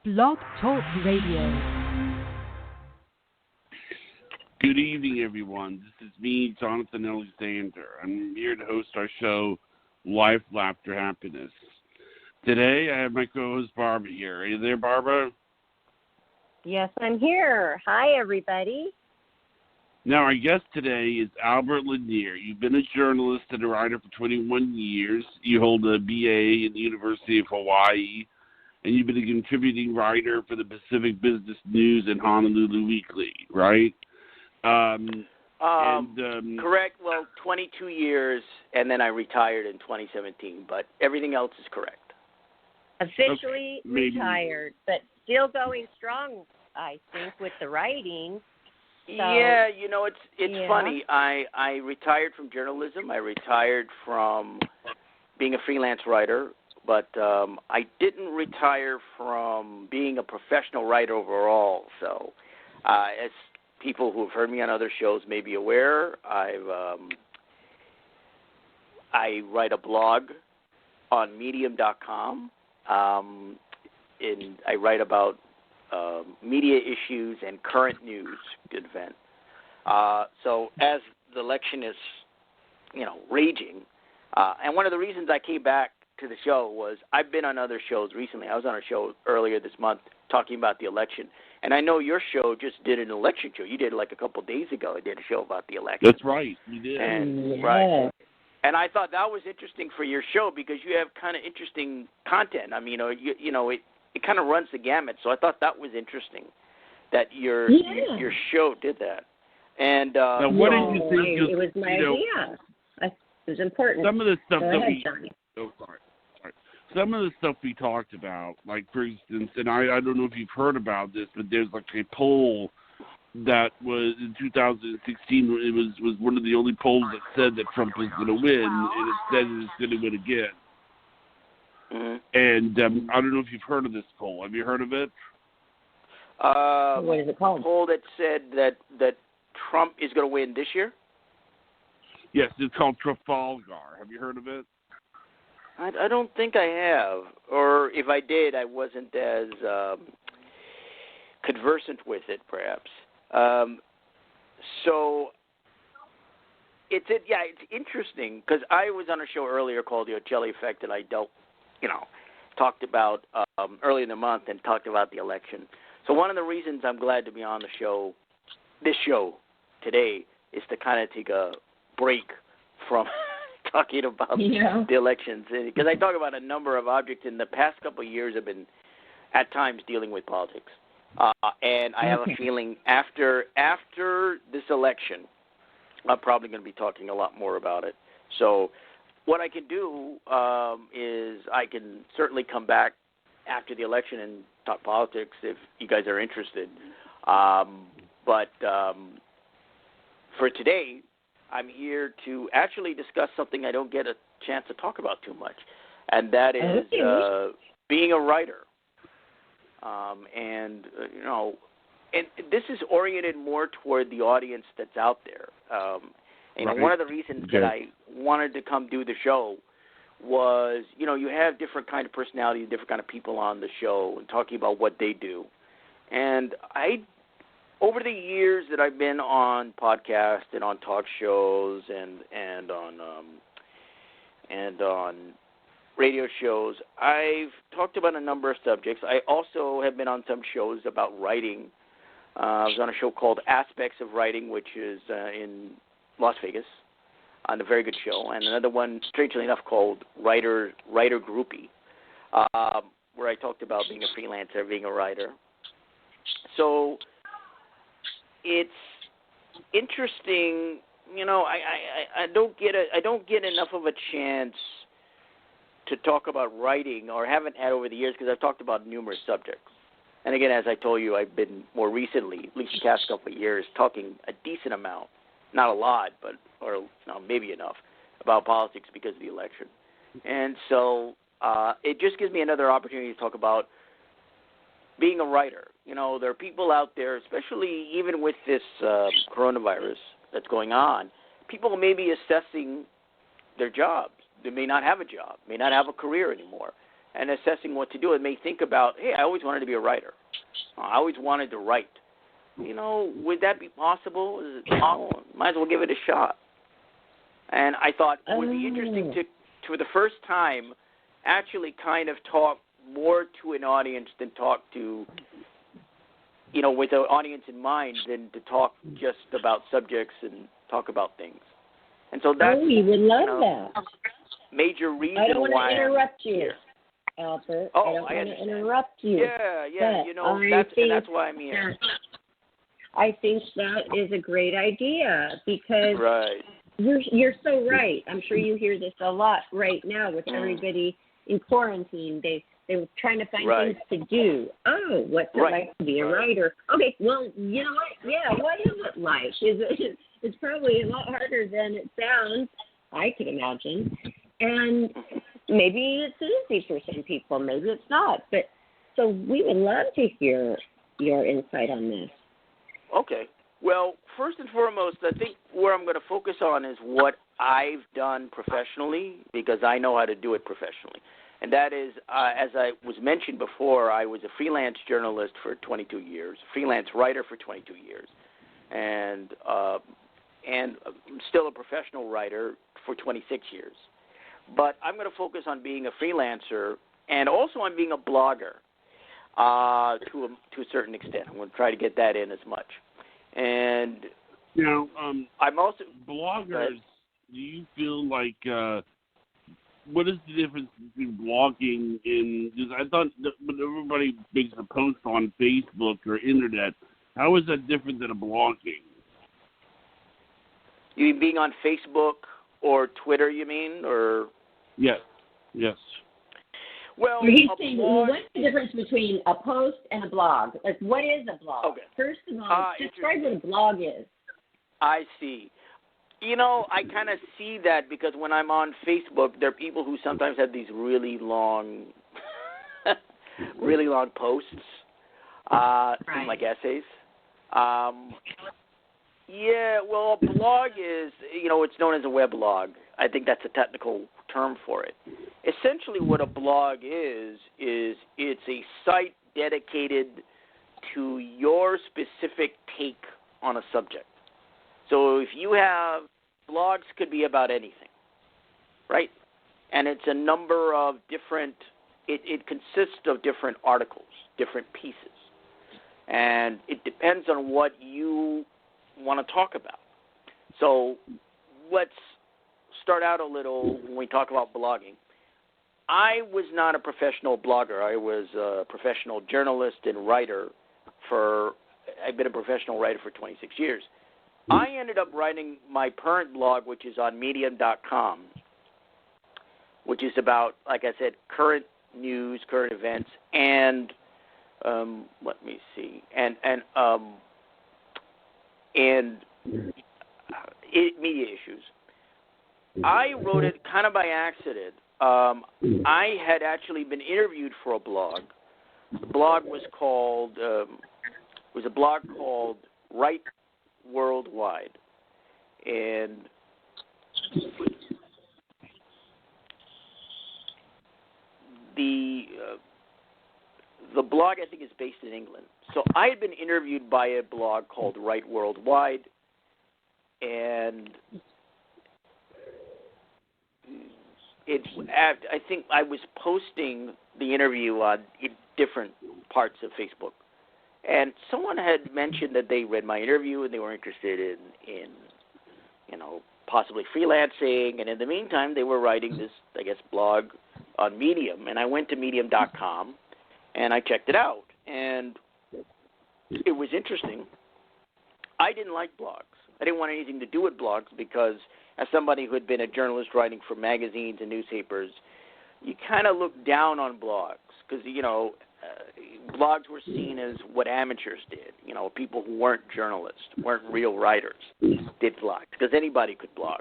Blog Talk Radio. Good evening, everyone. This is me, Jonathan Alexander. I'm here to host our show, Life, Laughter, Happiness. Today, I have my co-host, Barbara, here. Are you there, Barbara? Yes, I'm here. Hi, everybody. Now, our guest today is Albert Lanier. You've been a journalist and a writer for 21 years. You hold a BA in the University of Hawaii, and you've been a contributing writer for the Pacific Business News and Honolulu Weekly, right? Correct. Well, 22 years, and then I retired in 2017, but everything else is correct. Officially retired, but still going strong, I think, with the writing. So, yeah, you know, it's funny. I retired from journalism. I retired from being a freelance writer, but I didn't retire from being a professional writer overall. So, as people who have heard me on other shows may be aware, I write a blog on Medium.com, and I write about media issues and current news. Good event. So as the election is, raging, and one of the reasons I came back to the show was I've been on other shows recently. I was on a show earlier this month talking about the election. And I know your show just did an election show. You did like a couple of days ago. I did a show about the election. That's right. You did. And, right. And I thought that was interesting for your show because you have kind of interesting content. I mean, it kind of runs the gamut. So I thought that was interesting that your show did that. And now, what did you think? It was my idea. It was important. Some of the stuff Johnny. Sorry. Some of the stuff we talked about, like, for instance, and I don't know if you've heard about this, but there's like a poll that was in 2016. It was one of the only polls that said that Trump was going to win, and it said it was going to win again. Mm-hmm. And I don't know if you've heard of this poll. Have you heard of it? What is it called? A poll that said that Trump is going to win this year? Yes, it's called Trafalgar. Have you heard of it? I don't think I have, or if I did, I wasn't as conversant with it, perhaps. So it's interesting because I was on a show earlier called The Ocelli Effect, and I talked about early in the month and talked about the election. So one of the reasons I'm glad to be on this show today, is to kind of take a break from talking about the elections, because I talk about a number of objects. In the past couple of years, I've been at times dealing with politics, and I have a feeling after this election, I'm probably going to be talking a lot more about it. So what I can do is I can certainly come back after the election and talk politics if you guys are interested. But for today, I'm here to actually discuss something I don't get a chance to talk about too much, and that is being a writer. And this is oriented more toward the audience that's out there. One of the reasons that I wanted to come do the show was, you have different kind of personalities, different kind of people on the show and talking about what they do. And over the years that I've been on podcasts and on talk shows and on radio shows, I've talked about a number of subjects. I also have been on some shows about writing. I was on a show called Aspects of Writing, which is in Las Vegas, on a very good show, and another one, strangely enough, called Writer Groupie, where I talked about being a freelancer, being a writer. So it's interesting, I don't get enough of a chance to talk about writing, or haven't had over the years, because I've talked about numerous subjects. And again, as I told you, I've been more recently, at least the past couple of years, talking a decent amount, not a lot, but maybe enough, about politics because of the election. And so it just gives me another opportunity to talk about being a writer. There are people out there, especially even with this coronavirus that's going on, people may be assessing their jobs. They may not have a job, may not have a career anymore. and assessing what to do, and may think about, hey, I always wanted to be a writer. I always wanted to write. Would that be possible? Might as well give it a shot. And I thought it would be interesting to, for the first time, actually kind of talk more to an audience than talk to, with an audience in mind, than to talk just about subjects and talk about things. And so that's we would love that. Major reason why. I don't want to interrupt you, Albert. I don't want to interrupt you. Yeah. That's why I'm here. I think that is a great idea because right. You're so right. I'm sure you hear this a lot right now with everybody in quarantine. They were trying to find things to do. Oh, what's it like to be a writer? Okay, well, you know what? Yeah, what is it like? It's probably a lot harder than it sounds, I could imagine. And maybe it's easy for some people. Maybe it's not. But so we would love to hear your insight on this. Okay. Well, first and foremost, I think where I'm going to focus on is what I've done professionally, because I know how to do it professionally. And that is, as I was mentioned before, I was a freelance journalist for 22 years, freelance writer for 22 years, and I'm still a professional writer for 26 years. But I'm going to focus on being a freelancer and also on being a blogger to a certain extent. I'm going to try to get that in as much. And I'm also bloggers. Do you feel like what is the difference between blogging and? Because I thought that when everybody makes a post on Facebook or internet, how is that different than a blogging? You mean being on Facebook or Twitter? You mean or? Yes. Well, he's saying, what's the difference between a post and a blog? Like, what is a blog? Okay. First of all, describe what a blog is. I see. I kind of see that because when I'm on Facebook, there are people who sometimes have these really long, posts, seem like essays. Well, a blog is, it's known as a weblog. I think that's a technical term for it. Essentially what a blog is it's a site dedicated to your specific take on a subject. So if you have blogs, could be about anything, right? And it's a number of different, it consists of different articles, different pieces. And it depends on what you want to talk about. So let's start out a little when we talk about blogging. I was not a professional blogger. I was a professional journalist and writer I've been a professional writer for 26 years. I ended up writing my current blog, which is on medium.com, which is about, like I said, current news, current events, and let me see, and media issues. I wrote it kind of by accident. I had actually been interviewed for a blog. The blog was called Write Worldwide, and the blog I think is based in England. So I had been interviewed by a blog called Write Worldwide, and I think I was posting the interview on different parts of Facebook. And someone had mentioned that they read my interview and they were interested in possibly freelancing. And in the meantime, they were writing this, I guess, blog on Medium. And I went to medium.com and I checked it out. And it was interesting. I didn't like blogs. I didn't want anything to do with blogs because as somebody who had been a journalist writing for magazines and newspapers, you kind of look down on blogs because, blogs were seen as what amateurs did. People who weren't journalists, weren't real writers, did blogs because anybody could blog.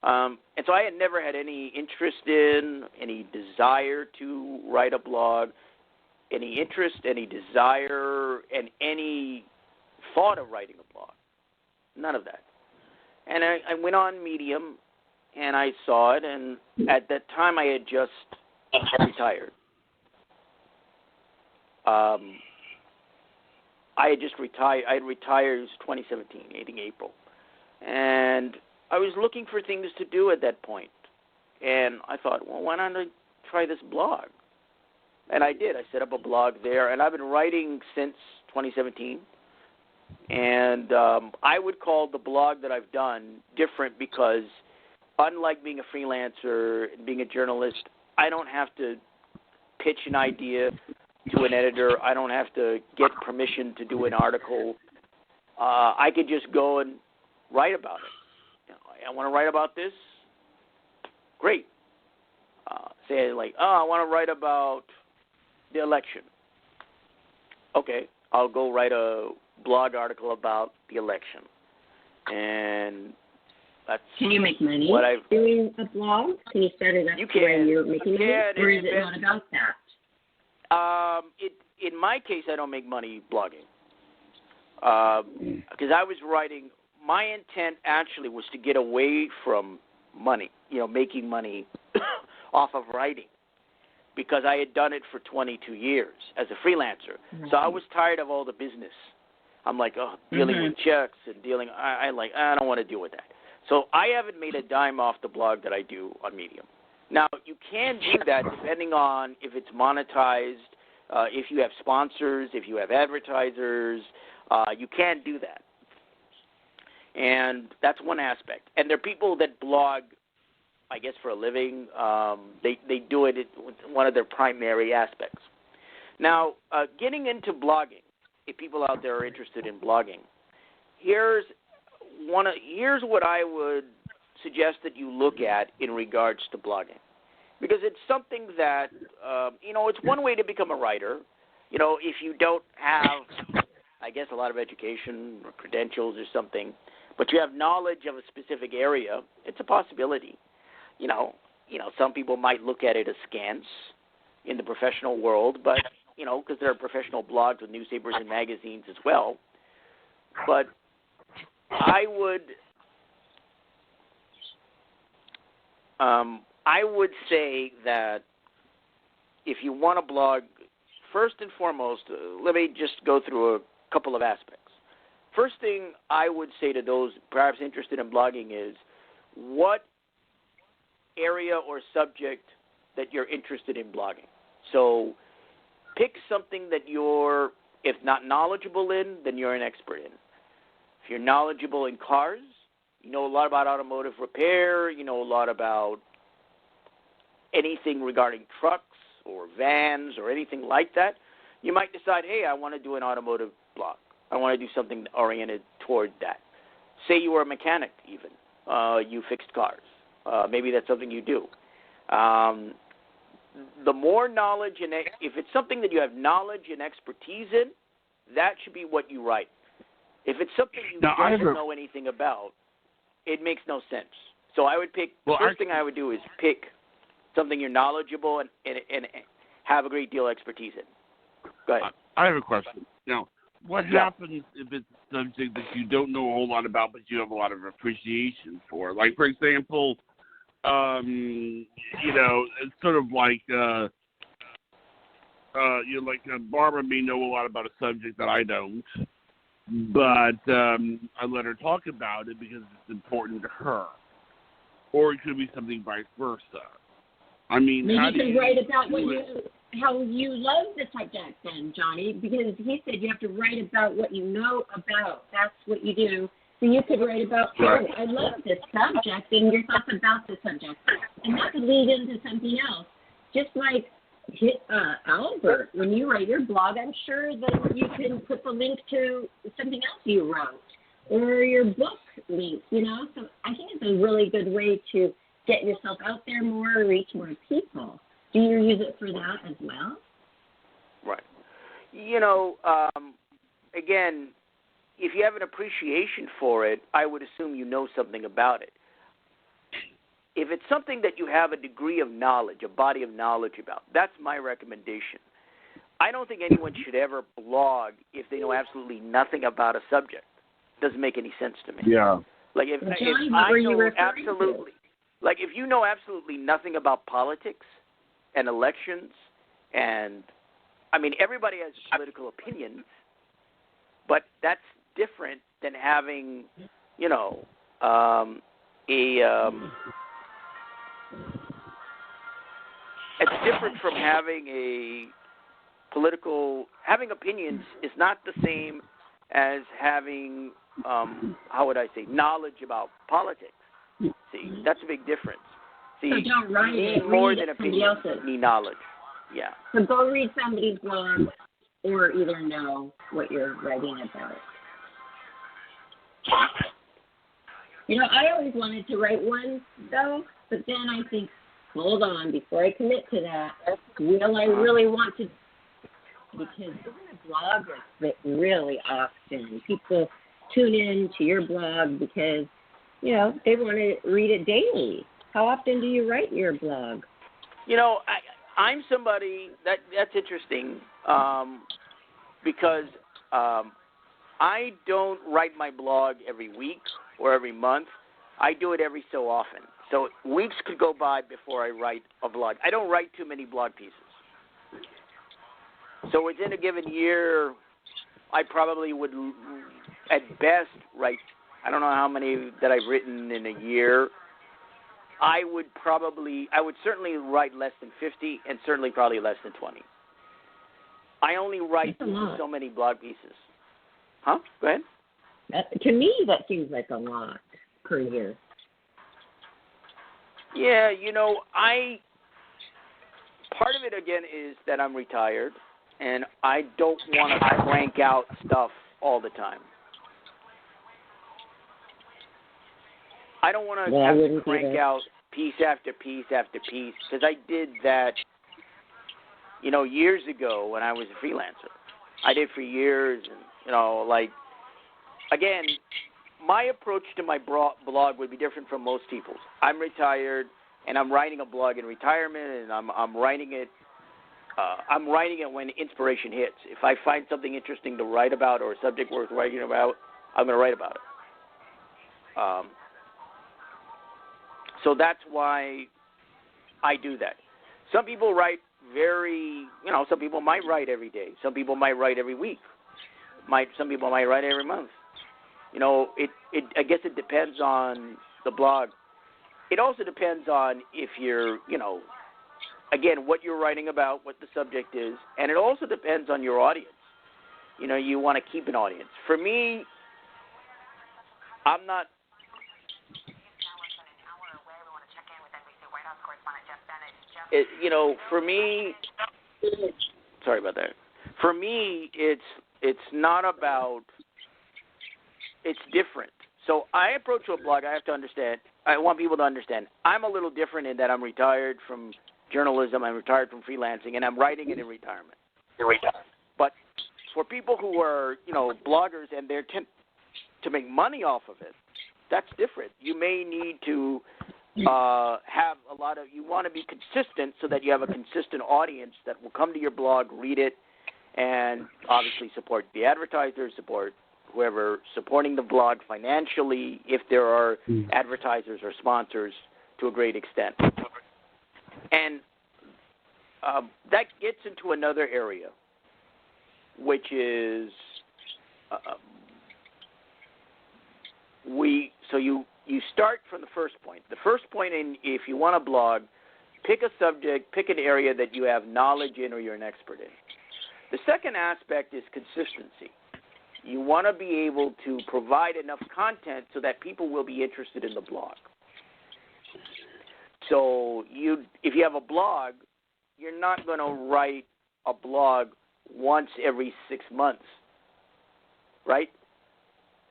And so I had never had any interest in, any desire to write a blog, any interest, any desire, and any thought of writing a blog. None of that. And I went on Medium, and I saw it, and at that time I had just retired. I had just retired. I had retired. It was 2017, I think April, and I was looking for things to do at that point. And I thought, well, why not I try this blog? And I did. I set up a blog there, and I've been writing since 2017. And I would call the blog that I've done different because, unlike being a freelancer and being a journalist, I don't have to pitch an idea to an editor. I don't have to get permission to do an article. I could just go and write about it. I want to write about this. Great. Say like, I want to write about the election. Okay, I'll go write a blog article about the election. And that's Can you make money what I've doing a blog? Can you start it up where you're making money? Or is it not about that? In my case, I don't make money blogging. Because I was writing, my intent actually was to get away from money, making money off of writing, because I had done it for 22 years as a freelancer. Right. So I was tired of all the business. I'm like, dealing with checks and dealing. I don't want to deal with that. So I haven't made a dime off the blog that I do on Medium. Now, you can do that depending on if it's monetized, if you have sponsors, if you have advertisers. You can do that. And that's one aspect. And there are people that blog, I guess, for a living. They do it with one of their primary aspects. Now, getting into blogging, if people out there are interested in blogging, here's what I would suggest that you look at in regards to blogging, because it's something that it's one way to become a writer. If you don't have, I guess, a lot of education or credentials or something, but you have knowledge of a specific area, it's a possibility. Some people might look at it askance in the professional world, but because there are professional blogs with newspapers and magazines as well. But I would say that if you want to blog, first and foremost, let me just go through a couple of aspects. First thing I would say to those perhaps interested in blogging is what area or subject that you're interested in blogging. So pick something that you're, if not knowledgeable in, then you're an expert in. If you're knowledgeable in cars, you know a lot about automotive repair, you know a lot about anything regarding trucks or vans or anything like that, you might decide, hey, I want to do an automotive blog. I want to do something oriented toward that. Say you were a mechanic even. You fixed cars. Maybe that's something you do. The more knowledge, and if it's something that you have knowledge and expertise in, that should be what you write. If it's something you don't know anything about, it makes no sense. So I would pick, first thing I would do is pick something you're knowledgeable and have a great deal of expertise in. Go ahead. I have a question. Now, what happens if it's something that you don't know a whole lot about, but you have a lot of appreciation for? Like, for example, it's sort of like, Barbara may know a lot about a subject that I don't, but I let her talk about it because it's important to her. Or it could be something vice versa. I mean, maybe you could write about how you love the subject then, Johnny, because he said you have to write about what you know about. That's what you do. So you could write about, I love this subject, and your thoughts about the subject. And that could lead into something else. Just like Albert, when you write your blog, I'm sure that you can put the link to something else you wrote or your book link, So I think it's a really good way to get yourself out there more, reach more people. Do you use it for that as well? Right. Again, if you have an appreciation for it, I would assume you know something about it. If it's something that you have a degree of knowledge, a body of knowledge about, that's my recommendation. I don't think anyone should ever blog if they know absolutely nothing about a subject. It doesn't make any sense to me. Yeah. Like if you know absolutely nothing about politics and elections and everybody has political opinions, but that's different than having, it's different from having having opinions is not the same as having, knowledge about politics. See, that's a big difference. See, so don't write you it, need more read than somebody opinions, else's. you need knowledge. Yeah. So go read somebody's blog or either know what you're writing about. I always wanted to write one, though, but then I think, hold on, before I commit to that, will I really want to? Because isn't a blog that really often people tune in to your blog because, they want to read it daily. How often do you write your blog? I'm somebody that's interesting because I don't write my blog every week or every month. I do it every so often. So weeks could go by before I write a blog. I don't write too many blog pieces. So within a given year, I probably would, at best, write, I don't know how many that I've written in a year. I would certainly write less than 50 and certainly probably less than 20. I only write so many blog pieces. Huh? Go ahead. To me, that seems like a lot per year. Yeah, part of it, again, is that I'm retired, and I don't want to crank out stuff all the time. I don't want to have to crank out piece after piece after piece, because I did that, years ago when I was a freelancer. I did for years, and, again, my approach to my blog would be different from most people's. I'm retired, and I'm writing a blog in retirement, and I'm writing it. I'm writing it when inspiration hits. If I find something interesting to write about or a subject worth writing about, I'm going to write about it. So that's why I do that. Some people write some people might write every day. Some people might write every week. Some people might write every month. I guess it depends on the blog. It also depends on if you're, again, what you're writing about, what the subject is, and it also depends on your audience. You want to keep an audience. For me, I'm not. For me, sorry about that. For me, it's not about. It's different. So I approach a blog. I have to understand. I want people to understand. I'm a little different in that I'm retired from journalism. I'm retired from freelancing, and I'm writing it in retirement. But for people who are, bloggers and they're to make money off of it, that's different. You may need to have a lot of. You want to be consistent so that you have a consistent audience that will come to your blog, read it, and obviously support the advertisers, support whoever supporting the blog financially, if there are advertisers or sponsors, to a great extent. And that gets into another area, which is you start from the first point. The first point, if you want to blog, pick a subject, pick an area that you have knowledge in or you're an expert in. The second aspect is consistency. You want to be able to provide enough content so that people will be interested in the blog. So if you have a blog, you're not going to write a blog once every 6 months, right?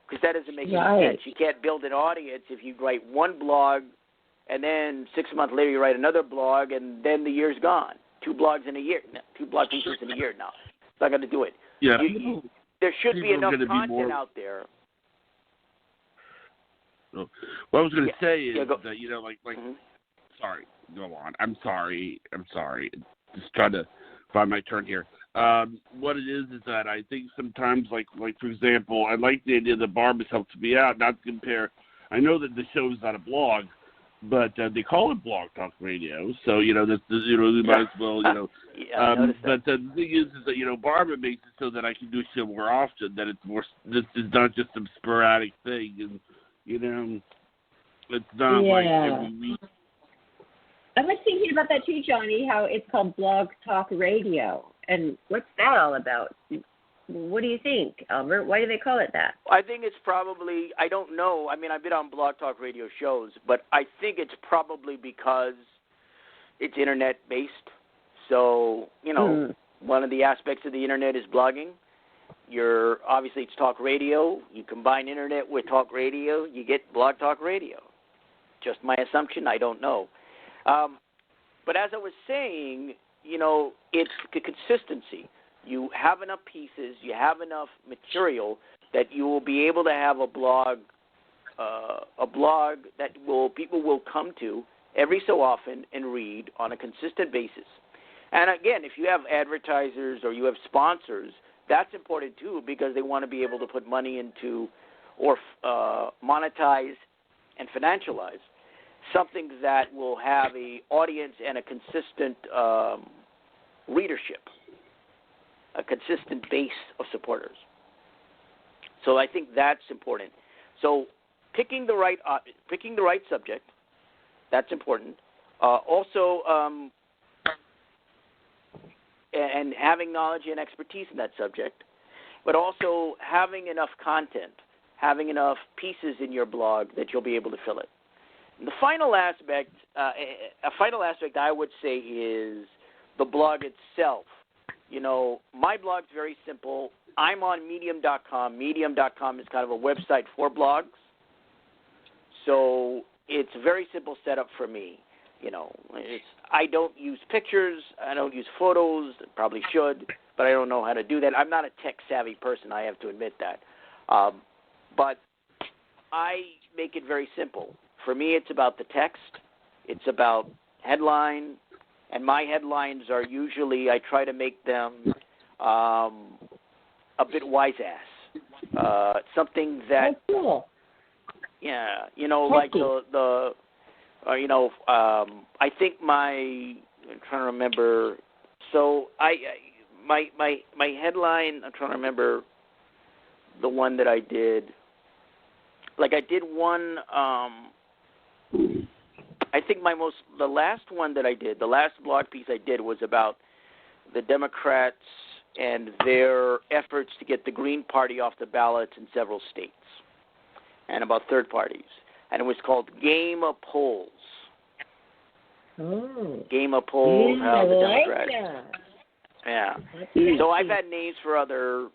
Because that doesn't make any sense. You can't build an audience if you write one blog and then 6 months later you write another blog and then the year's gone. 2 blogs in a year. 2 blog pieces in a year now. It's not going to do it. Yeah. There should be enough content out there. What I was going to say is that, mm-hmm. Sorry, go on. I'm sorry. Just trying to find my turn here. What it is that I think sometimes, like for example, I like the idea that Barb has helped me out, not to compare. I know that the show is not a blog, but they call it Blog Talk Radio. So that's we might as well But the thing is that Barbara makes it so that I can do a show more often. That it's more. This is not just some sporadic thing, and it's not like every week. I was thinking about that too, Johnny. How it's called Blog Talk Radio, and what's that all about? What do you think, Albert? Why do they call it that? I think it's probably, I don't know. I mean, I've been on Blog Talk Radio shows, but I think it's probably because it's Internet-based. So, one of the aspects of the Internet is blogging. Obviously, it's talk radio. You combine Internet with talk radio, you get Blog Talk Radio. Just my assumption. I don't know. But as I was saying, it's the consistency. You have enough pieces, you have enough material that you will be able to have a blog that people will come to every so often and read on a consistent basis. And again, if you have advertisers or you have sponsors, that's important too, because they want to be able to put money into or monetize and financialize something that will have an audience and a consistent readership, a consistent base of supporters. So I think that's important. So picking the right subject, that's important. Also, and having knowledge and expertise in that subject, but also having enough content, having enough pieces in your blog that you'll be able to fill it. And the final aspect, I would say, is the blog itself. My blog's very simple. I'm on Medium.com. Medium.com is kind of a website for blogs. So it's a very simple setup for me. I don't use pictures. I don't use photos. Probably should, but I don't know how to do that. I'm not a tech-savvy person. I have to admit that. But I make it very simple. For me, it's about the text. It's about headline. And my headlines are usually, I try to make them a bit wise-ass. Something that, cool. Yeah, like I think I'm trying to remember. So my headline, I'm trying to remember the one that I did. Like I did one. I think the last one that I did, the last blog piece I did was about the Democrats and their efforts to get the Green Party off the ballots in several states, and about third parties. And it was called Game of Polls. Oh. Game of Polls, how the Democrats. Yeah. So I've had names for other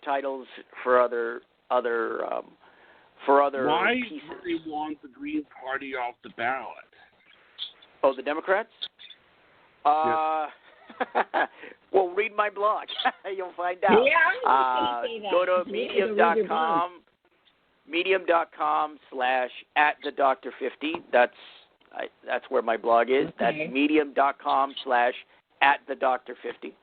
titles for other Why pieces. do they want the Green Party off the ballot? Oh, the Democrats? Yes. Well, read my blog. You'll find out. Yeah, I was going to say that. Go to medium.com. Medium.com/@thedoctor50. That's where my blog is. Okay. That's medium.com/@thedoctor50.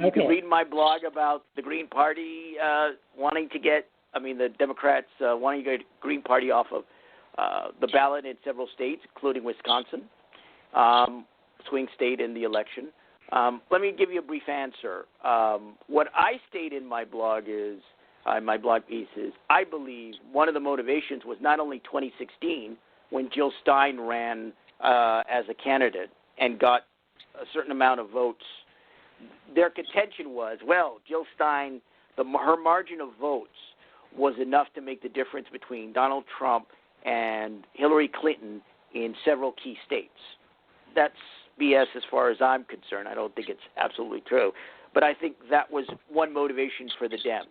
You can read my blog about the Green Party the Democrats wanting to get Green Party off of the ballot in several states, including Wisconsin, swing state in the election. Let me give you a brief answer. What I state in my blog my blog piece is, I believe one of the motivations was not only 2016 when Jill Stein ran as a candidate and got a certain amount of votes. Their contention was, Jill Stein, her margin of votes was enough to make the difference between Donald Trump and Hillary Clinton in several key states. That's BS as far as I'm concerned. I don't think it's absolutely true. But I think that was one motivation for the Dems.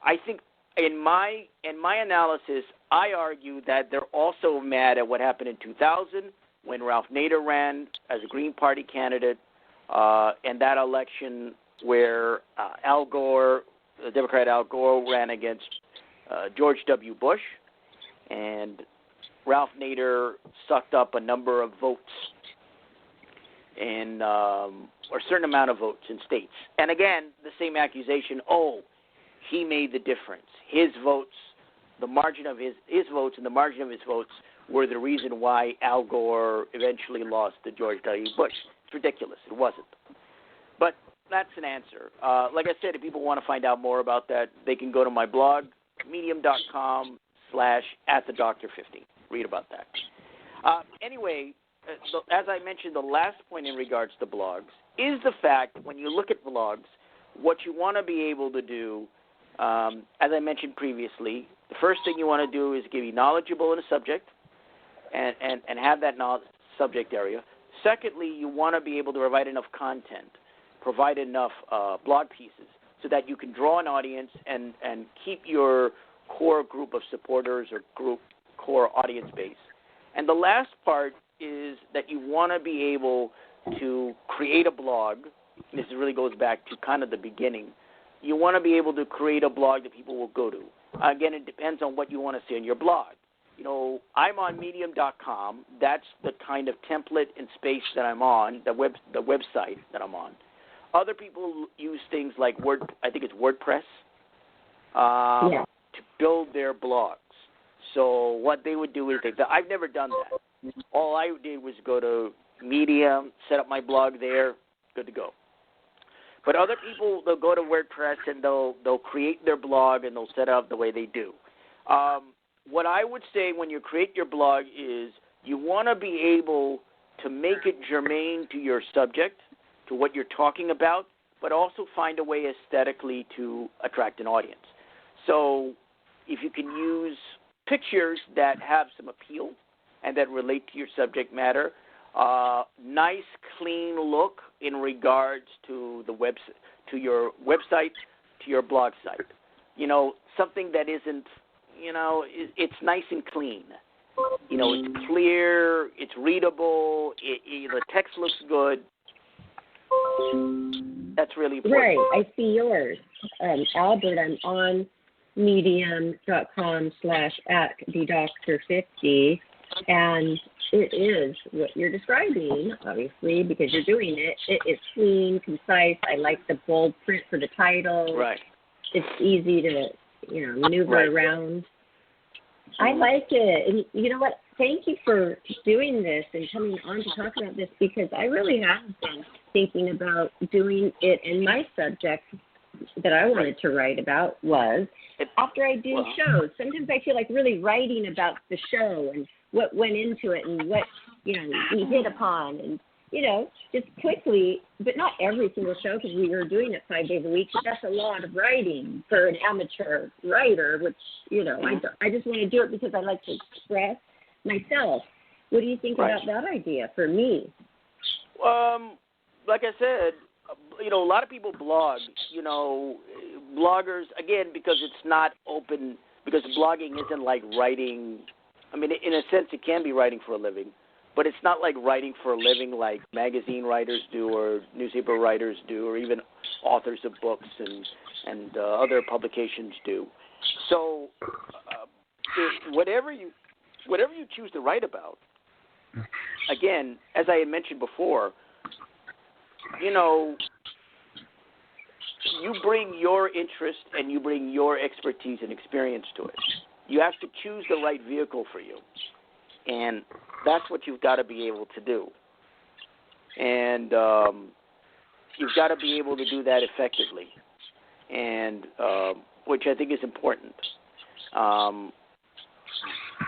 I think in my analysis, I argue that they're also mad at what happened in 2000 when Ralph Nader ran as a Green Party candidate, and that election where Al Gore, the Democrat Al Gore, ran against George W. Bush, and Ralph Nader sucked up a number of votes or a certain amount of votes in states. And again, the same accusation, he made the difference. His votes, the margin of his votes and the margin of his votes were the reason why Al Gore eventually lost to George W. Bush. It's ridiculous. It wasn't. But that's an answer. Like I said, if people want to find out more about that, they can go to my blog, medium.com/@thedoctor50. Read about that. Anyway, as I mentioned, the last point in regards to blogs is the fact when you look at blogs, what you want to be able to do, as I mentioned previously, the first thing you want to do is be knowledgeable in a subject and have that subject area. Secondly, you want to be able to provide enough content, provide enough blog pieces so that you can draw an audience and keep your core group of supporters or core audience base. And the last part is that you want to be able to create a blog. This really goes back to kind of the beginning. You want to be able to create a blog that people will go to. Again, it depends on what you want to see in your blog. You know, I'm on medium.com. That's the kind of template and space that I'm on, the website that I'm on. Other people use things like WordPress to build their blogs. So what they would do is I've never done that. All I did was go to Medium, set up my blog there, good to go. But other people, they'll go to WordPress and they'll create their blog and they'll set it up the way they do. What I would say when you create your blog is you want to be able to make it germane to your subject, to what you're talking about, but also find a way aesthetically to attract an audience. So if you can use pictures that have some appeal and that relate to your subject matter, nice, clean look in regards to the to your website, to your blog site. You know, something that isn't, you know, it's nice and clean. You know, it's clear, it's readable, the text looks good. That's really important. Right, I see yours. Albert, I'm on medium.com/@thedoctor50, and it is what you're describing, obviously, because you're doing it. It is clean, concise. I like the bold print for the title. Right. It's easy to, maneuver around. I like it. And you know what? Thank you for doing this and coming on to talk about this, because I really have been thinking about doing it. And my subject that I wanted to write about was after I do shows. Sometimes I feel like really writing about the show and what went into it and what, we hit upon and, just quickly, but not every single show because we were doing it 5 days a week. But that's a lot of writing for an amateur writer, which, I just want to do it because I like to express myself. What do you think about that idea for me? Like I said, a lot of people blog, bloggers, again, because it's not open, because blogging isn't like writing. I mean, in a sense, it can be writing for a living, but it's not like writing for a living like magazine writers do or newspaper writers do or even authors of books and other publications do. So whatever you choose to write about, again, as I had mentioned before, you bring your interest and you bring your expertise and experience to it. You have to choose the right vehicle for you. And that's what you've got to be able to do. And you've got to be able to do that effectively, and which I think is important.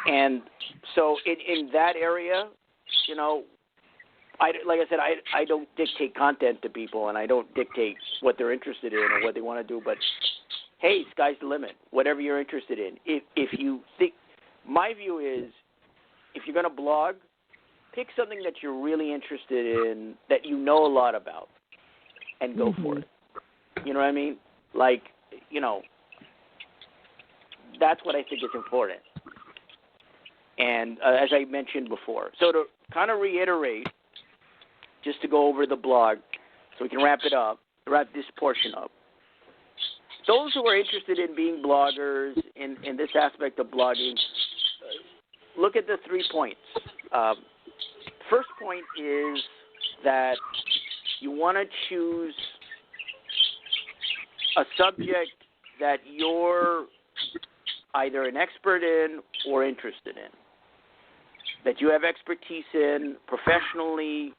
And so in that area, like I said, I don't dictate content to people, and I don't dictate what they're interested in or what they want to do. But hey, sky's the limit. Whatever you're interested in. If you think, my view is, if you're going to blog, pick something that you're really interested in, that you know a lot about, and go for it. You know what I mean? Like, that's what I think is important. And as I mentioned before, so to kind of reiterate, just to go over the blog so we can wrap this portion up. Those who are interested in being bloggers in this aspect of blogging, look at the 3 points. First point is that you want to choose a subject that you're either an expert in or interested in. that you have expertise in professionally,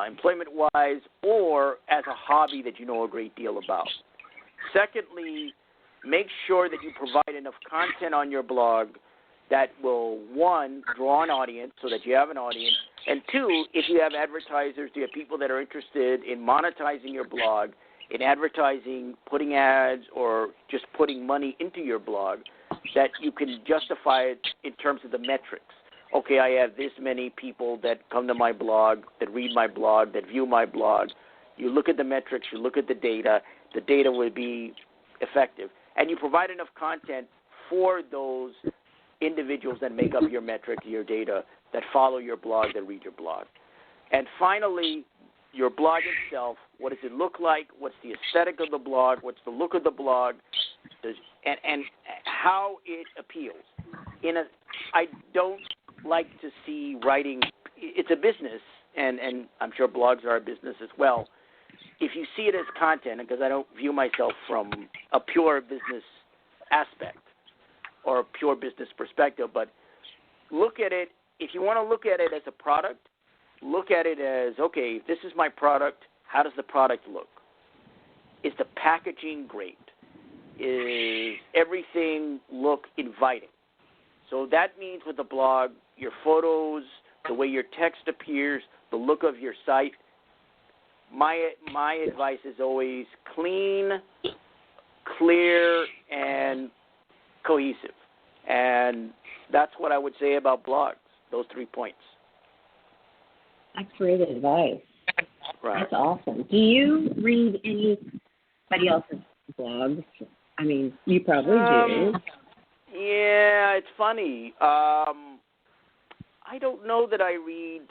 employment-wise, or as a hobby that you know a great deal about. Secondly, make sure that you provide enough content on your blog that will, one, draw an audience so that you have an audience, and two, if you have advertisers, you have people that are interested in monetizing your blog, in advertising, putting ads, or just putting money into your blog, that you can justify it in terms of the metrics. Okay, I have this many people that come to my blog, that read my blog, that view my blog. You look at the metrics, you look at the data will be effective. And you provide enough content for those individuals that make up your metric, your data, that follow your blog, that read your blog. And finally, your blog itself, what does it look like? What's the aesthetic of the blog? What's the look of the blog? And how it appeals. I don't like to see writing. It's a business, and I'm sure blogs are a business as well. If you see it as content, because I don't view myself from a pure business aspect or a pure business perspective, but look at it, if you want to look at it as a product, look at it as, okay, this is my product, how does the product look? Is the packaging great? Is everything look inviting? So that means with the blog, your photos, the way your text appears, the look of your site. My advice is always clean, clear, and cohesive. And that's what I would say about blogs, those 3 points. That's great advice. Right. That's awesome. Do you read anybody else's blogs? I mean, you probably do. Yeah, it's funny. I don't know that I read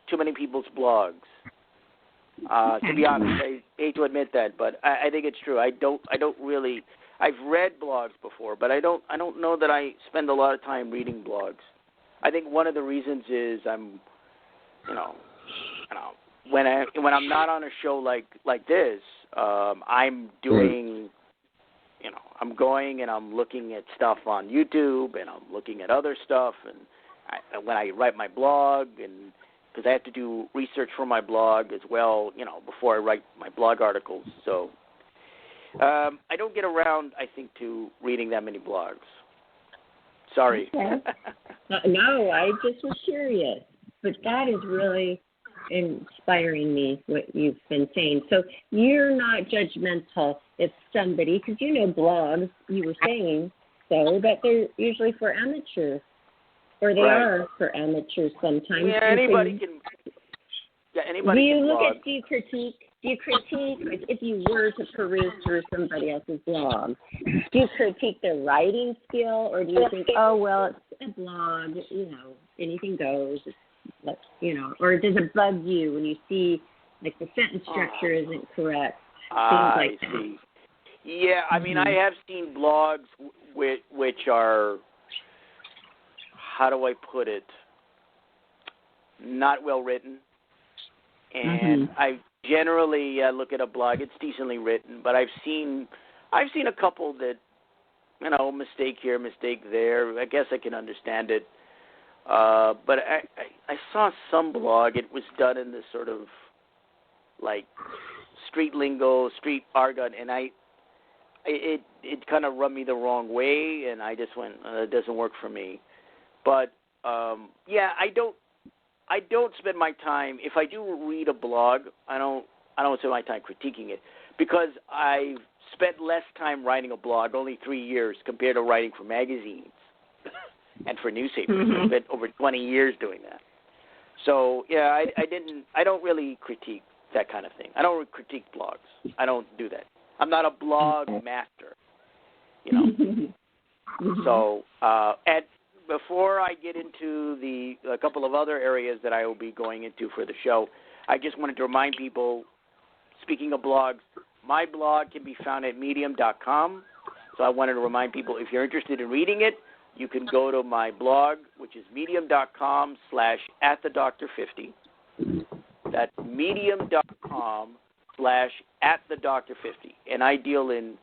too many people's blogs. To be honest, I hate to admit that, but I think it's true. I don't really. I've read blogs before, but I don't know that I spend a lot of time reading blogs. I think one of the reasons is I'm, when I'm not on a show like this, I'm doing. I'm going and I'm looking at stuff on YouTube and I'm looking at other stuff. And when I write my blog, and because I have to do research for my blog as well, before I write my blog articles. So I don't get around, I think, to reading that many blogs. Sorry. Okay. No, I just was curious. But that is really inspiring me, what you've been saying. So you're not judgmental if somebody, because blogs, you were saying, so that they're usually for amateurs, or they are for amateurs sometimes. Yeah, anybody can. Yeah, anybody. Do you critique? Like if you were to peruse through somebody else's blog, do you critique their writing skill, or do you think, oh well, it's a blog, anything goes, or does it bug you when you see like the sentence structure isn't correct? I see. Yeah, I mean, I have seen blogs which are, how do I put it, not well written. And I generally look at a blog, it's decently written, but I've seen a couple that, mistake here, mistake there. I guess I can understand it. But I saw some blog, it was done in this sort of like street lingo, street argot, and it kind of rubbed me the wrong way, and I just went, it doesn't work for me. But yeah, I don't spend my time, if I do read a blog, I don't spend my time critiquing it, because I've spent less time writing a blog, only 3 years, compared to writing for magazines and for newspapers. I spent over 20 years doing that. So yeah, I don't really critique that kind of thing. I don't critique blogs. I don't do that. I'm not a blog master, So, and before I get into a couple of other areas that I will be going into for the show, I just wanted to remind people, speaking of blogs, my blog can be found at medium.com. So I wanted to remind people, if you're interested in reading it, you can go to my blog, which is medium.com/@thedoctor50. That's medium.com/@thedoctor50. And I deal in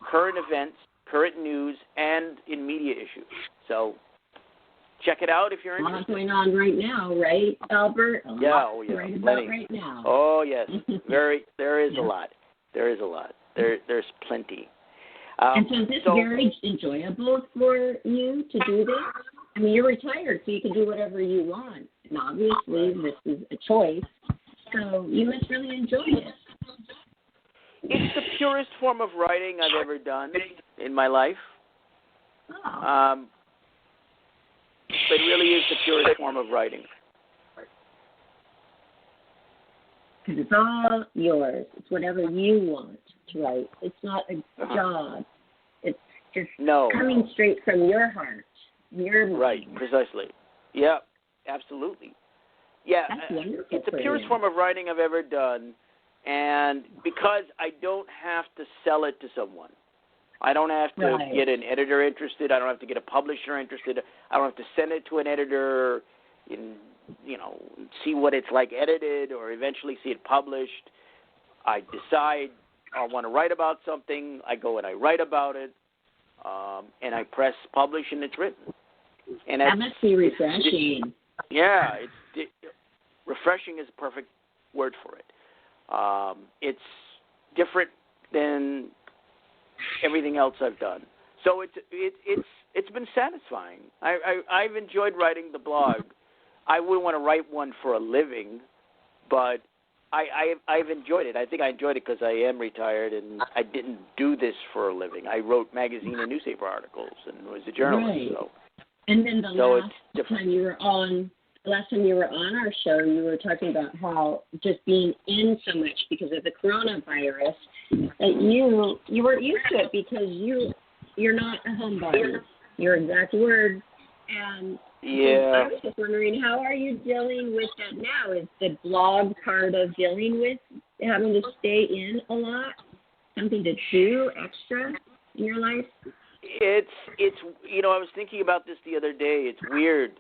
current events, current news, and in media issues. So check it out if you're A lot interested. going on right now, right, Albert? Yeah, Right about plenty. right now. Oh yes, there is a lot. There is a lot. There's plenty. And so is this very enjoyable for you to do this? I mean, you're retired, so you can do whatever you want. And obviously, this is a choice. So you must really enjoy it. It's the purest form of writing I've ever done in my life. Oh. It really is the purest form of writing. Because it's all yours. It's whatever you want to write. It's not a job. It's just coming straight from your heart. Your mind. Right, precisely. Yeah, absolutely. Yeah, that's wonderful. It's the purest form of writing I've ever done, and because I don't have to sell it to someone. I don't have to get an editor interested. I don't have to get a publisher interested. I don't have to send it to an editor and, see what it's like edited or eventually see it published. I decide I want to write about something. I go and I write about it, and I press publish, and it's written. And that must be refreshing. Refreshing is a perfect word for it. It's different than everything else I've done. So it's been satisfying. I've enjoyed writing the blog. I wouldn't want to write one for a living, but I've enjoyed it. I think I enjoyed it because I am retired and I didn't do this for a living. I wrote magazine and newspaper articles and was a journalist. Right. So. And then the last time you were on our show, you were talking about how just being in so much because of the coronavirus that you weren't used to it because you're not a homebody. Your exact words. And I was just wondering, how are you dealing with that now? Is the blog part of dealing with having to stay in a lot? Something to do extra in your life? It's I was thinking about this the other day. It's weird.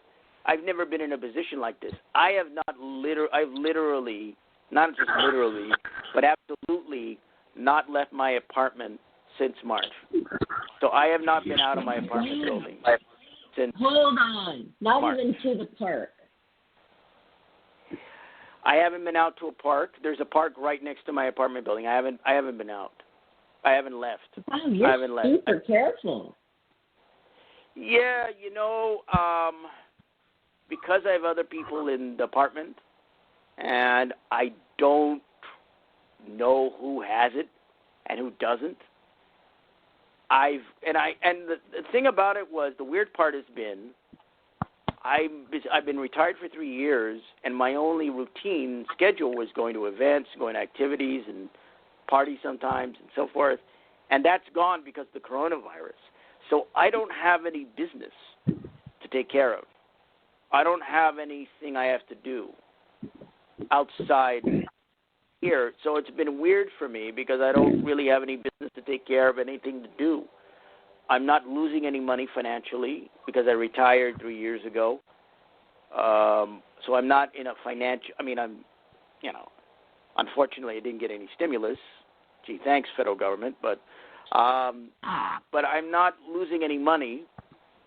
I've never been in a position like this. I've literally, not just literally, but absolutely not left my apartment since March. So I have not been out of my apartment building since Hold on. Not March. even to the park. I haven't been out to a park. There's a park right next to my apartment building. I haven't been out. I haven't left. Wow, you're super careful. Yeah, because I have other people in the apartment, and I don't know who has it and who doesn't. The thing about it was, the weird part has been, I've been retired for 3 years, and my only routine schedule was going to events, going to activities, and parties sometimes, and so forth. And that's gone because of the coronavirus. So I don't have any business to take care of. I don't have anything I have to do outside here. So it's been weird for me because I don't really have any business to take care of, anything to do. I'm not losing any money financially because I retired 3 years ago. So I'm not in a financial, unfortunately I didn't get any stimulus. Gee, thanks, federal government. But I'm not losing any money,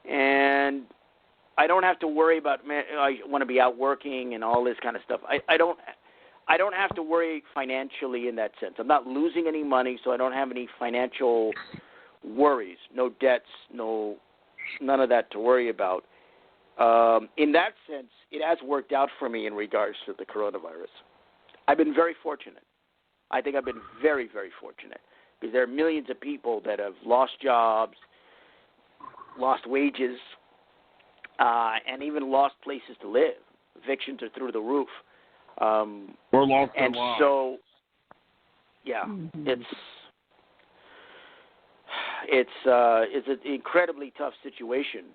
and I don't have to worry about. I want to be out working and all this kind of stuff. I don't have to worry financially in that sense. I'm not losing any money, so I don't have any financial worries, no debts, none of that to worry about. In that sense, it has worked out for me in regards to the coronavirus. I've been very fortunate. I think I've been very, very fortunate because there are millions of people that have lost jobs, lost wages, and even lost places to live. Evictions are through the roof. Or lost their lives. And so, it's an incredibly tough situation,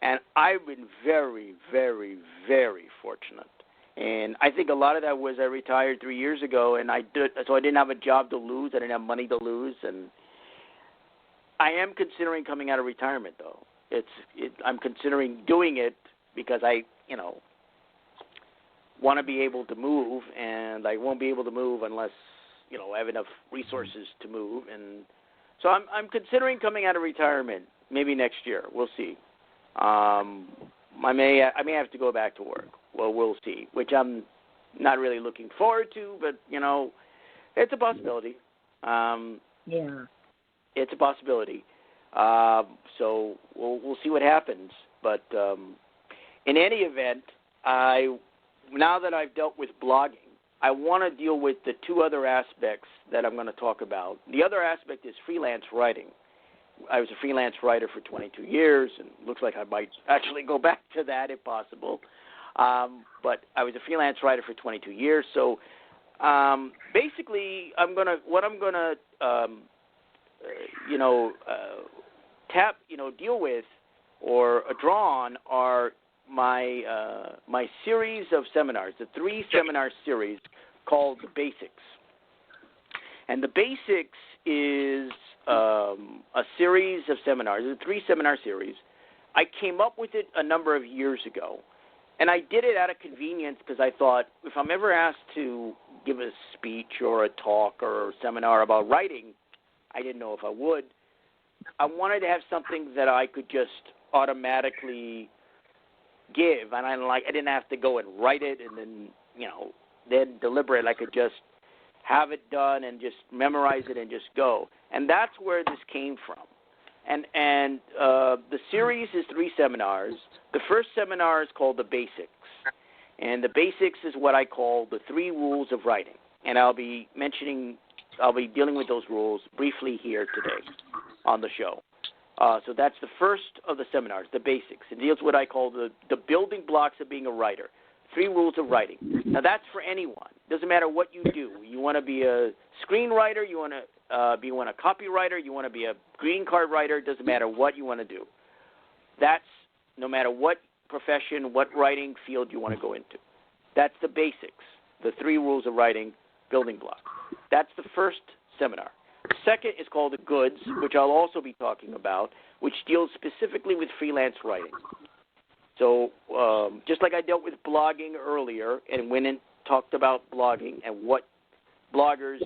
and I've been very, very, very fortunate. And I think a lot of that was I retired 3 years ago, and so I didn't have a job to lose. I didn't have money to lose, and I am considering coming out of retirement, though. I'm considering doing it because I want to be able to move, and I won't be able to move unless I have enough resources to move. And so I'm considering coming out of retirement maybe next year. We'll see. I may have to go back to work. Well, we'll see, which I'm not really looking forward to, but, it's a possibility. Yeah. It's a possibility. So we'll see what happens. But in any event, now that I've dealt with blogging, I want to deal with the two other aspects that I'm going to talk about. The other aspect is freelance writing. I was a freelance writer for 22 years, and it looks like I might actually go back to that if possible. But I was a freelance writer for 22 years. So basically, deal with or draw on are my series of seminars, the 3 seminar series called The Basics. And The Basics is a series of seminars, a 3 seminar series. I came up with it a number of years ago. And I did it out of convenience because I thought if I'm ever asked to give a speech or a talk or a seminar about writing, I didn't know if I would. I wanted to have something that I could just automatically give, and I didn't have to go and write it and then deliver it. I could just have it done and just memorize it and just go. And that's where this came from. And the series is 3 seminars. The first seminar is called The Basics. And The Basics is what I call the 3 rules of writing. And I'll be dealing with those rules briefly here today on the show. So that's the first of the seminars, The Basics. It deals with what I call the building blocks of being a writer. 3 rules of writing. Now, that's for anyone. Doesn't matter what you do. You want to be a screenwriter, you want to be a copywriter, you want to be a green card writer, doesn't matter what you want to do. That's no matter what profession, what writing field you want to go into. That's The Basics, the 3 rules of writing, building blocks. That's the first seminar. The second is called The Goods, which I'll also be talking about, which deals specifically with freelance writing. So just like I dealt with blogging earlier and went and talked about blogging and what bloggers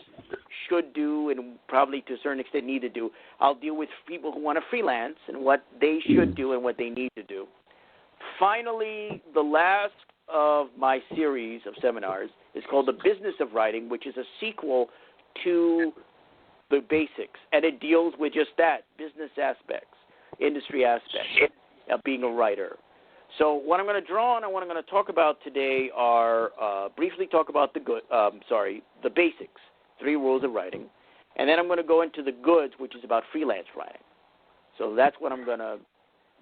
should do and probably to a certain extent need to do, I'll deal with people who want to freelance and what they should do and what they need to do. Finally, the last of my series of seminars is called The Business of Writing, which is a sequel to The Basics, and it deals with just that, business aspects, industry aspects of being a writer. So what I'm going to draw on and what I'm going to talk about today are briefly talk about the basics, 3 rules of writing, and then I'm going to go into the goods, which is about freelance writing. So that's what I'm going to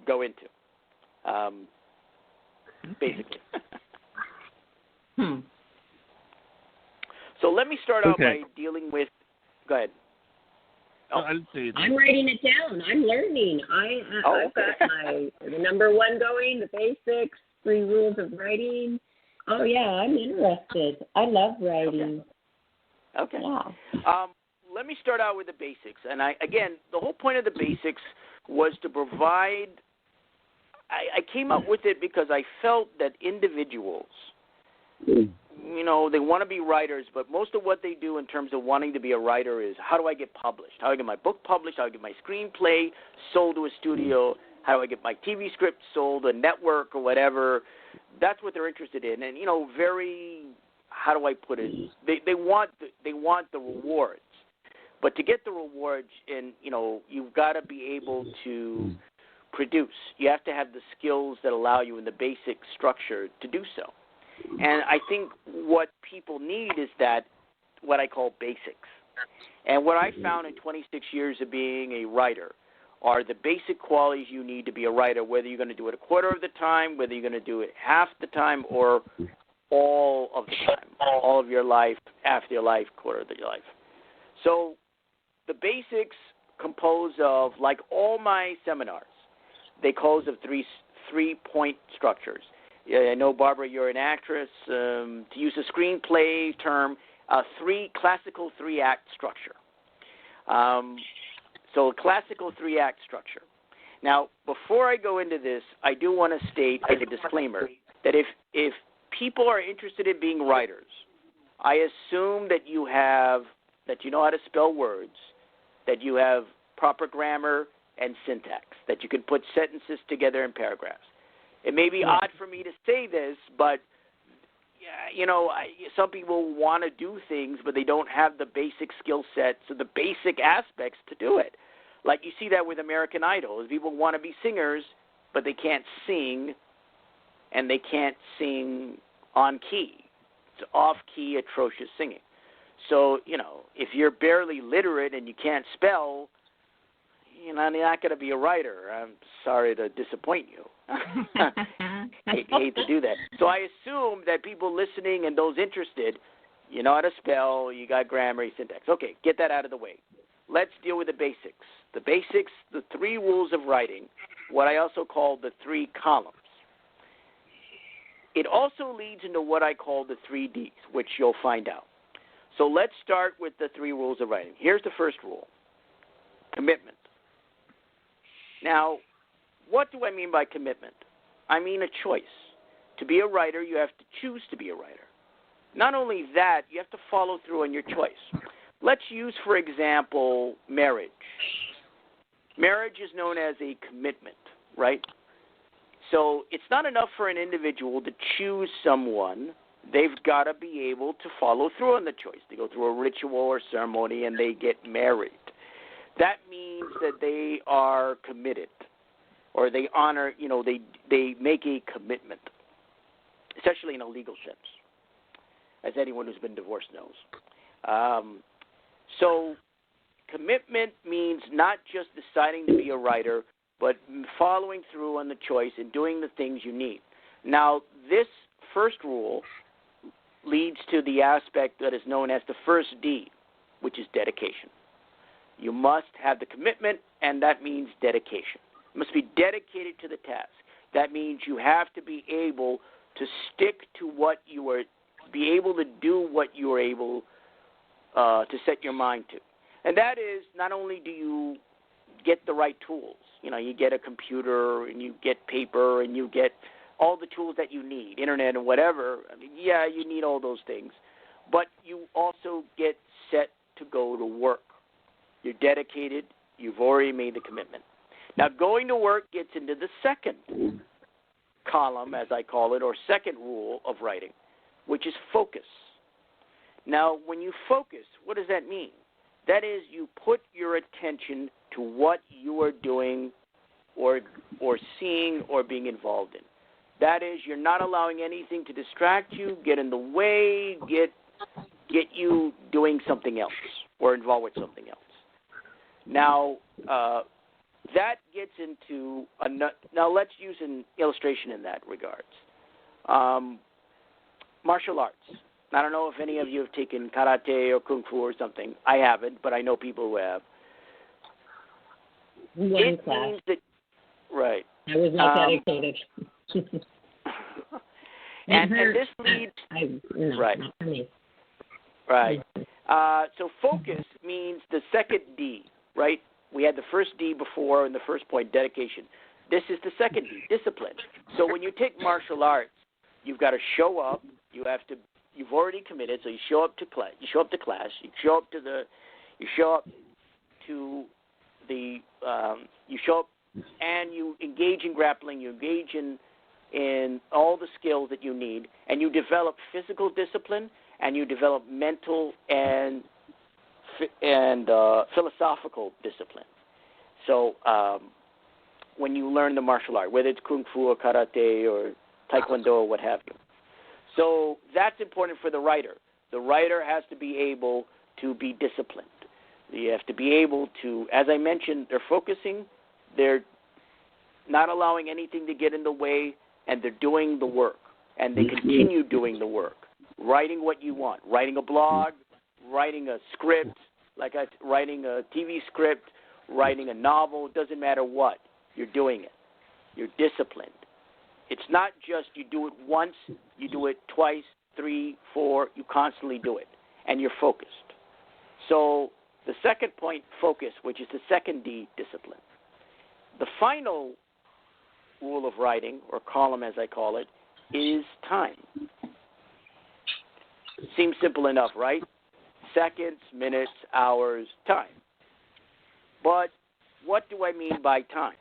go into, basically. So let me start out by dealing with. Go ahead. Oh. I'm writing it down. I'm learning. I've got the number 1 going, the basics, 3 rules of writing. Oh, yeah, I'm interested. I love writing. Okay. Yeah. Let me start out with the basics. And, again, the whole point of the basics was to provide – I came up with it because I felt that individuals they want to be writers, but most of what they do in terms of wanting to be a writer is how do I get published? How do I get my book published? How do I get my screenplay sold to a studio? How do I get my TV script sold to a network or whatever? That's what they're interested in. And, how do I put it? They want the rewards. But to get the rewards, you've got to be able to produce. You have to have the skills that allow you in the basic structure to do so. And I think what people need is that, what I call basics. And what I found in 26 years of being a writer are the basic qualities you need to be a writer, whether you're going to do it a quarter of the time, whether you're going to do it half the time, or all of the time, all of your life, half your life, quarter of your life. So the basics compose of, like all my seminars, they compose of three-point structures. I know, Barbara, you're an actress. To use a screenplay term, classical 3-act structure. So a classical 3-act structure. Now, before I go into this, I do want to state as a disclaimer that if people are interested in being writers, I assume that you know how to spell words, that you have proper grammar and syntax, that you can put sentences together in paragraphs. It may be odd for me to say this, but some people want to do things, but they don't have the basic skill sets or the basic aspects to do it. Like you see that with American Idol. People want to be singers, but they can't sing, and they can't sing on key. It's off-key, atrocious singing. So, if you're barely literate and you can't spell, you're not going to be a writer. I'm sorry to disappoint you. hate to do that. So I assume that people listening and those interested, you know how to spell, you got grammar, syntax. Okay, get that out of the way. Let's deal with the basics. The basics, the 3 rules of writing, what I also call the 3 columns. It also leads into what I call the 3 Ds, which you'll find out. So let's start with the 3 rules of writing. Here's the first rule, commitment. Now, what do I mean by commitment? I mean a choice. To be a writer, you have to choose to be a writer. Not only that, you have to follow through on your choice. Let's use, for example, marriage. Marriage is known as a commitment, right? So it's not enough for an individual to choose someone. They've got to be able to follow through on the choice. They go through a ritual or ceremony and they get married. That means that they are committed, or they honor, they make a commitment, especially in a legal sense, as anyone who's been divorced knows. So commitment means not just deciding to be a writer, but following through on the choice and doing the things you need. Now, this first rule leads to the aspect that is known as the first D, which is dedication. You must have the commitment, and that means dedication. You must be dedicated to the task. That means you have to be able to stick to what you are, be able to do what you are able to set your mind to. And that is, not only do you get the right tools, you get a computer and you get paper and you get all the tools that you need, internet and whatever. You need all those things. But you also get set to go to work. You're dedicated. You've already made the commitment. Now, going to work gets into the second column, as I call it, or second rule of writing, which is focus. Now, when you focus, what does that mean? That is, you put your attention to what you are doing or seeing or being involved in. That is, you're not allowing anything to distract you, get in the way, get you doing something else or involved with something else. Now, that gets into now let's use an illustration in that regards. Martial arts. I don't know if any of you have taken karate or kung fu or something. I haven't, but I know people who have. One class. Means that, right. I was not dedicated. and this leads right. Not for me. Right. So focus means the second D, right? We had the first D before in the first point, dedication. This is the second D, discipline. So when you take martial arts, you've got to show up. You've already committed, so you show up to class. You show up, and you engage in grappling. You engage in all the skills that you need, and you develop physical discipline, and you develop mental and philosophical discipline. So when you learn the martial art, whether it's kung fu or karate or taekwondo or what have you. So that's important for the writer. The writer has to be able to be disciplined. You have to be able to, as I mentioned, they're focusing, they're not allowing anything to get in the way, and they're doing the work. And they continue doing the work, writing what you want, writing a blog, writing a script, writing a TV script, writing a novel, it doesn't matter what. You're doing it. You're disciplined. It's not just you do it once, you do it twice, 3, 4, you constantly do it, and you're focused. So the second point, focus, which is the second D, discipline. The final rule of writing, or column as I call it, is time. Seems simple enough, right? Seconds, minutes, hours, time. But what do I mean by time?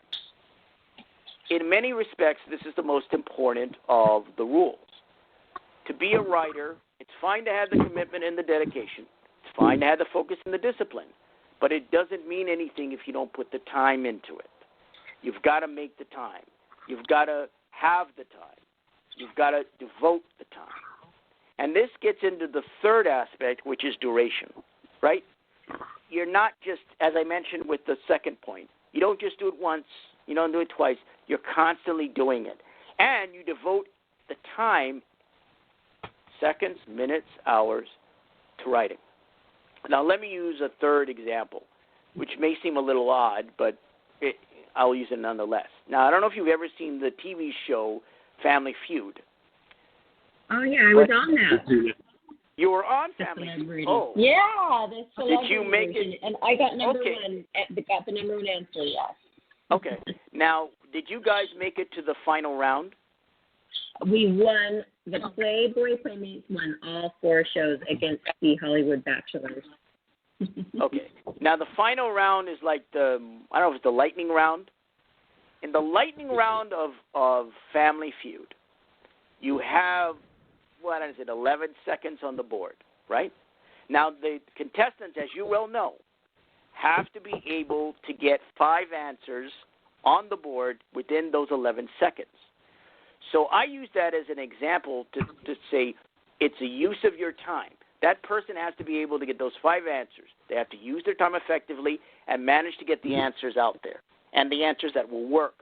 in many respects, this is the most important of the rules. To be a writer, it's fine to have the commitment and the dedication. It's fine to have the focus and the discipline. But it doesn't mean anything if you don't put the time into it. You've got to make the time. You've got to have the time. You've got to devote the time. And this gets into the third aspect, which is duration, right? You're not just, as I mentioned with the second point, you don't just do it once, you don't do it twice. You're constantly doing it. And you devote the time, seconds, minutes, hours, to writing. Now, let me use a third example, which may seem a little odd, but I'll use it nonetheless. Now, I don't know if you've ever seen the TV show Family Feud. Oh, yeah, I was on that. You were on Family Feud? Oh. Yeah, the celebrity Did you make version. it? And I got number one. Got the number one answer, yes. Okay. Now, did you guys make it to the final round? We won. The Playboy Playmates won all 4 shows against the Hollywood Bachelors. Okay. Now, the final round is like I don't know if it's the lightning round. In the lightning round of Family Feud, you have, 11 seconds on the board, right? Now, the contestants, as you well know, have to be able to get 5 answers on the board within those 11 seconds. So I use that as an example to say it's a use of your time. That person has to be able to get those 5 answers. They have to use their time effectively and manage to get the answers out there and the answers that will work.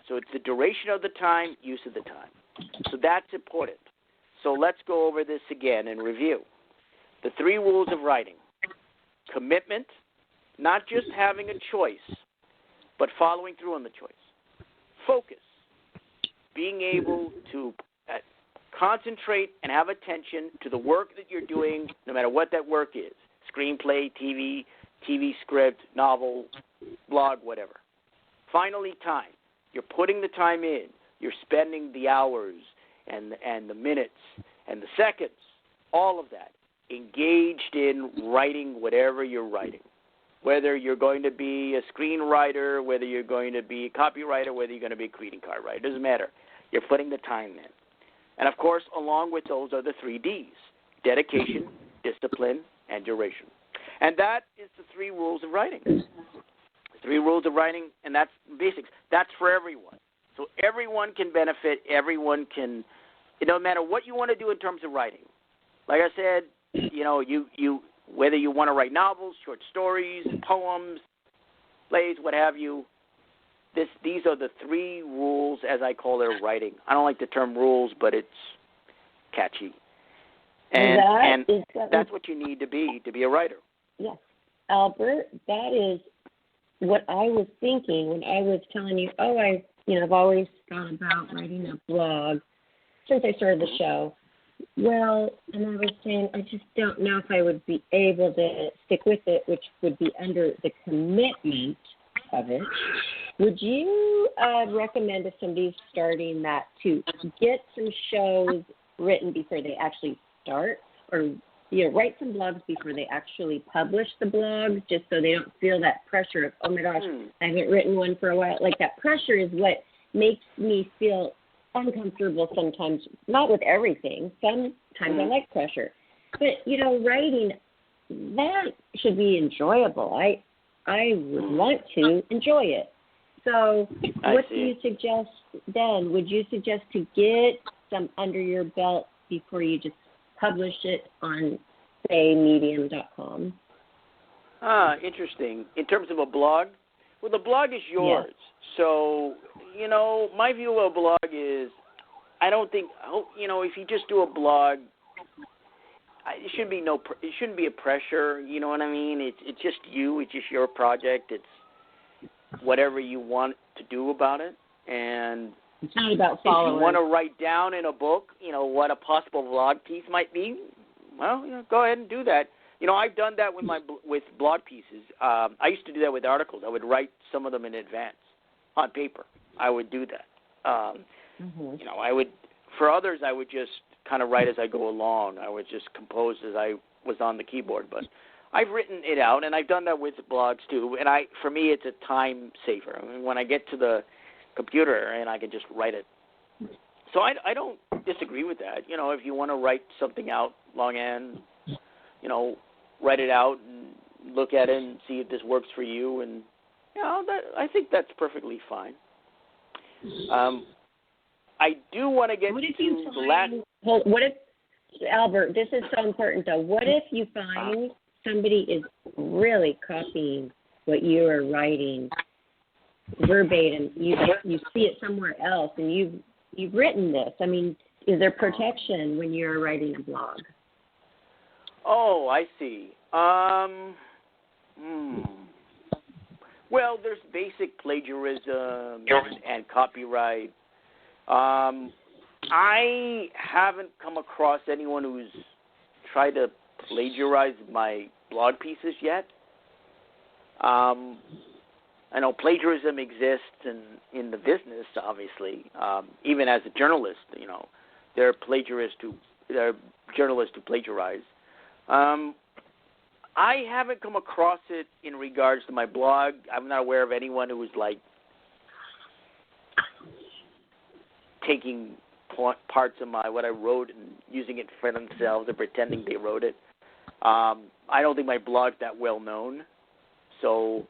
So it's the duration of the time, use of the time. So that's important. So let's go over this again and review. The 3 rules of writing. Commitment, not just having a choice, but following through on the choice. Focus, being able to concentrate and have attention to the work that you're doing, no matter what that work is. Screenplay, TV script, novel, blog, whatever. Finally, time. You're putting the time in. You're spending the hours and the minutes and the seconds, all of that, engaged in writing whatever you're writing. Whether you're going to be a screenwriter, whether you're going to be a copywriter, whether you're going to be a greeting card writer, it doesn't matter. You're putting the time in. And, of course, along with those are the 3 Ds, dedication, discipline, and duration. And that is the 3 rules of writing. 3 rules of writing, and that's basics. That's for everyone. So everyone can benefit. Everyone can, it doesn't matter what you want to do in terms of writing. Like I said, you whether you want to write novels, short stories, poems, plays, what have you, these are the 3 rules, as I call it, of writing. I don't like the term rules, but it's catchy. And that's what you need to be a writer. Yes. Albert, that is what I was thinking when I was telling you, I've always thought about writing a blog since I started the show. Well, and I was saying, I just don't know if I would be able to stick with it, which would be under the commitment of it. Would you recommend if somebody's starting that to get some shows written before they actually start, or write some blogs before they actually publish the blog, just so they don't feel that pressure of, oh my gosh, I haven't written one for a while. Like, that pressure is what makes me feel uncomfortable sometimes, not with everything. Sometimes I like pressure. But, writing, that should be enjoyable. I would want to enjoy it. So what do you suggest then? Would you suggest to get some under your belt before you just publish it on, say, medium.com? Interesting. In terms of a blog? Well, the blog is yours. Yes. So, my view of a blog is, I don't think, if you just do a blog, it shouldn't be a pressure, you know what I mean? It's just you, it's just your project, it's whatever you want to do about it. And it's not about followers. If you want to write down in a book, what a possible blog piece might be, well, go ahead and do that. I've done that with blog pieces. I used to do that with articles. I would write some of them in advance on paper. I would do that. For others, I would just kind of write as I go along. I would just compose as I was on the keyboard. But I've written it out, and I've done that with blogs too. And for me, it's a time saver. I mean, when I get to the computer and I can just write it. So I don't disagree with that. You know, if you want to write something out longhand, you know, write it out and look at it and see if this works for you. And, you know, I think that's perfectly fine. I do want to get to the last... What if, Albert, this is so important, though. What if you find somebody is really copying what you are writing verbatim? You see it somewhere else, and you've written this. I mean, is there protection when you're writing a blog? Oh, I see. Well, there's basic plagiarism and copyright. I haven't come across anyone who's tried to plagiarize my blog pieces yet. I know plagiarism exists in the business, obviously. Even as a journalist, you know, there are journalists who plagiarize. I haven't come across it in regards to my blog. I'm not aware of anyone who was like taking parts of what I wrote and using it for themselves and pretending they wrote it. I don't think my blog's that well known. So,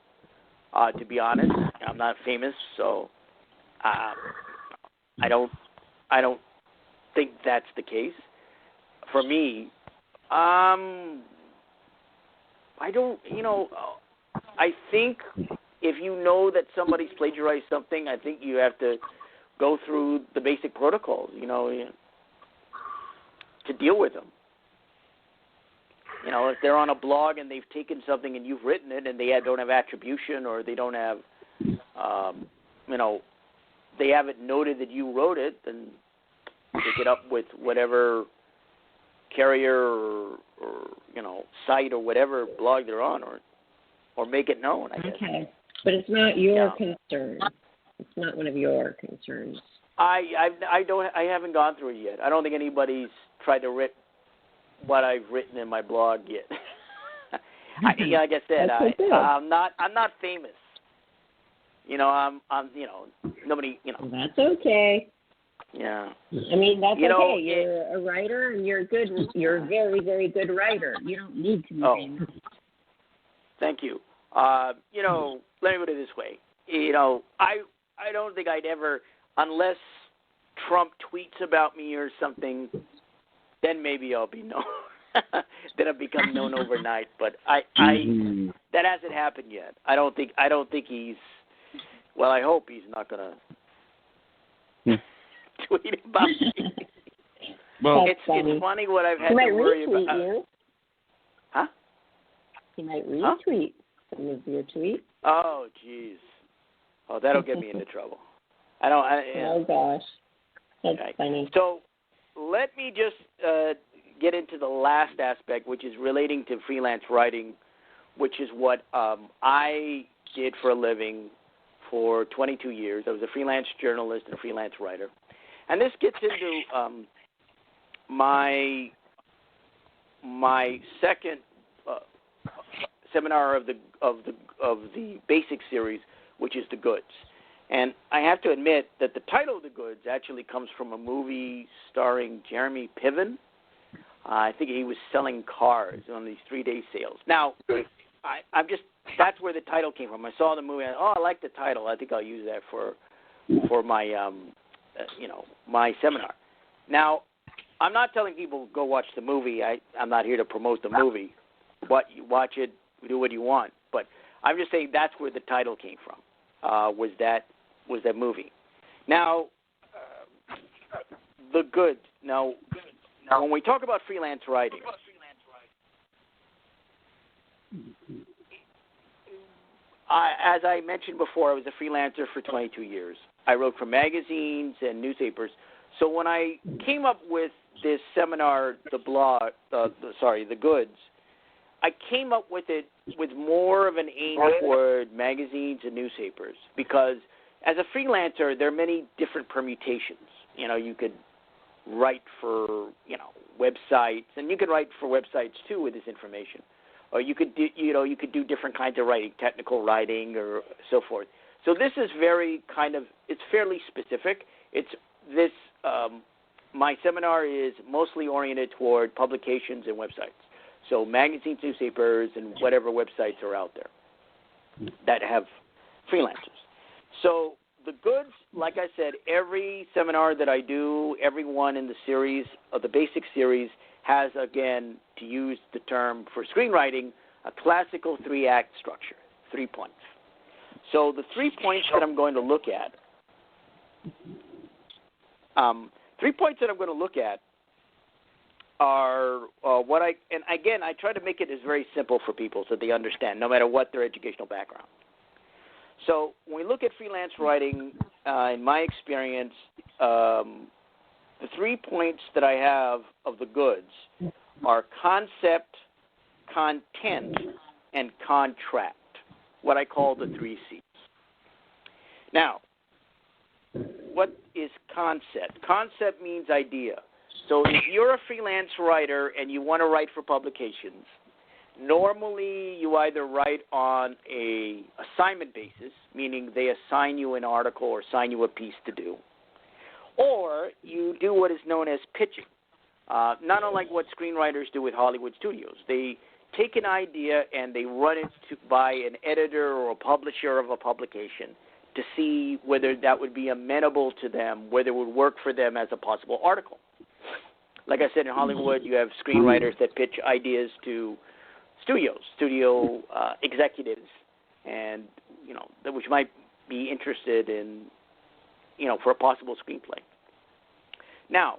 to be honest, I'm not famous, so I don't think that's the case. For me, I don't, you know, I think if you know that somebody's plagiarized something, I think you have to go through the basic protocols, you know, to deal with them. You know, if they're on a blog and they've taken something and you've written it and they don't have attribution or they don't have, you know, they haven't noted that you wrote it, then pick it up with whatever carrier or you know, site or whatever blog they're on, or make it known, I guess. Okay, but it's not your concern. It's not one of your concerns. I haven't gone through it yet. I don't think anybody's tried to rip what I've written in my blog yet. Like I said, I'm not famous. You know, I'm you know, nobody, you know. That's okay. Yeah. I mean, that's you know, okay. You're a writer, and you're good. You're a very, very good writer. You don't need to be famous. Thank you. You know, let me put it this way. You know, I don't think I'd ever, unless Trump tweets about me or something, then maybe I'll be known. Then I'll become known overnight. But that hasn't happened yet. I don't think he's. Well, I hope he's not gonna tweet about me. Well, it's funny what I've had to worry about. You. Huh? He might retweet some of your tweets. Oh, jeez. Oh, that'll get me into trouble. Oh gosh, that's funny. So let me just get into the last aspect, which is relating to freelance writing, which is what I did for a living for 22 years. I was a freelance journalist and a freelance writer. And this gets into my second seminar of the basic series, which is The Goods. And I have to admit that the title of The Goods actually comes from a movie starring Jeremy Piven. I think he was selling cars on these 3-day sales. Now, that's where the title came from. I saw the movie. I like the title. I think I'll use that for my my seminar. Now, I'm not telling people go watch the movie. I'm not here to promote the movie. But you watch it, do what you want. But I'm just saying that's where the title came from. Was that movie? Now, The Good. Now, when we talk about freelance writing, as I mentioned before, I was a freelancer for 22 years. I wrote for magazines and newspapers. So when I came up with this seminar, The Goods, I came up with it with more of an aim toward magazines and newspapers because as a freelancer, there are many different permutations. You know, you could write for, websites, and you can write for websites too with this information. or you could do different kinds of writing, technical writing or so forth. So this is it's fairly specific. My seminar is mostly oriented toward publications and websites. So magazines, newspapers, and whatever websites are out there that have freelancers. So the goods, like I said, every seminar that I do, every one in the series, of the basic series, has, again, to use the term for screenwriting, a classical 3-act structure, 3 points. So the 3 points that I'm going to look at, 3 points that I'm going to look at are and again, I try to make it as very simple for people so they understand, no matter what their educational background. So when we look at freelance writing, in my experience, the 3 points that I have of the goods are concept, content, and contract, what I call the 3 C's. Now, what is concept? Concept means idea. So if you're a freelance writer and you want to write for publications, normally you either write on a assignment basis, meaning they assign you an article or assign you a piece to do, or you do what is known as pitching, not unlike what screenwriters do with Hollywood studios. They take an idea and they run it by an editor or a publisher of a publication to see whether that would be amenable to them, whether it would work for them as a possible article. Like I said, in Hollywood, you have screenwriters that pitch ideas to studio executives, and which might be interested in, for a possible screenplay. Now,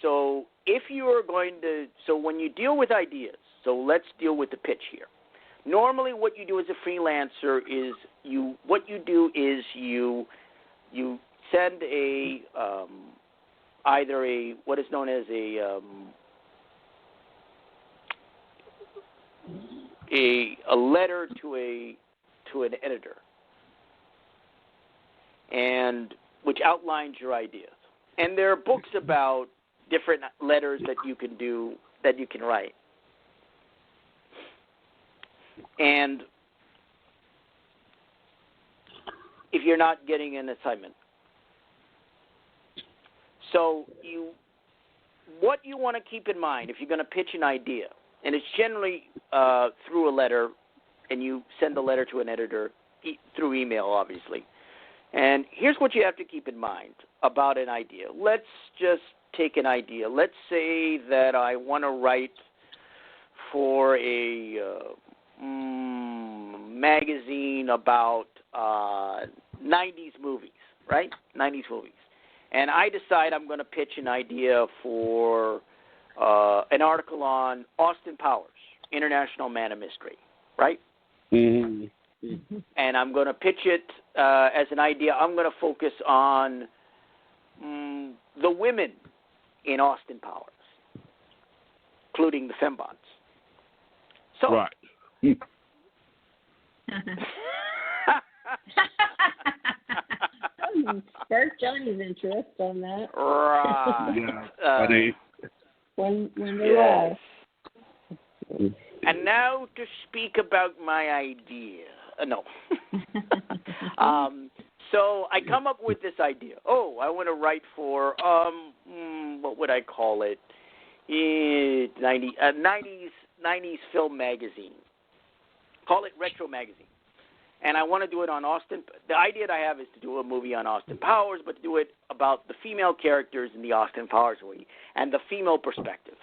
so if you are when you deal with ideas, so let's deal with the pitch here. Normally, what you do as a freelancer is you send either what is known as a letter to an editor, and which outlines your ideas. And there are books about different letters that you can write. And if you're not getting an assignment. So what you want to keep in mind if you're going to pitch an idea, and it's generally through a letter, and you send the letter to an editor through email, obviously. And here's what you have to keep in mind about an idea. Let's just take an idea. Let's say that I want to write for a magazine about 90s movies, right? 90s movies. And I decide I'm going to pitch an idea for an article on Austin Powers, International Man of Mystery, right? Mm-hmm. And I'm going to pitch it as an idea. I'm going to focus on the women in Austin Powers, including the fembots. So, right. Spark Johnny's interest on that. Right. Yeah. Funny. When they yes. And now to speak about my idea. No. So I come up with this idea. Oh, I want to write for what would I call it? 90s film magazine. Call it retro magazine. And I want to do it on Austin. The idea that I have is to do a movie on Austin Powers, but to do it about the female characters in the Austin Powers movie and the female perspective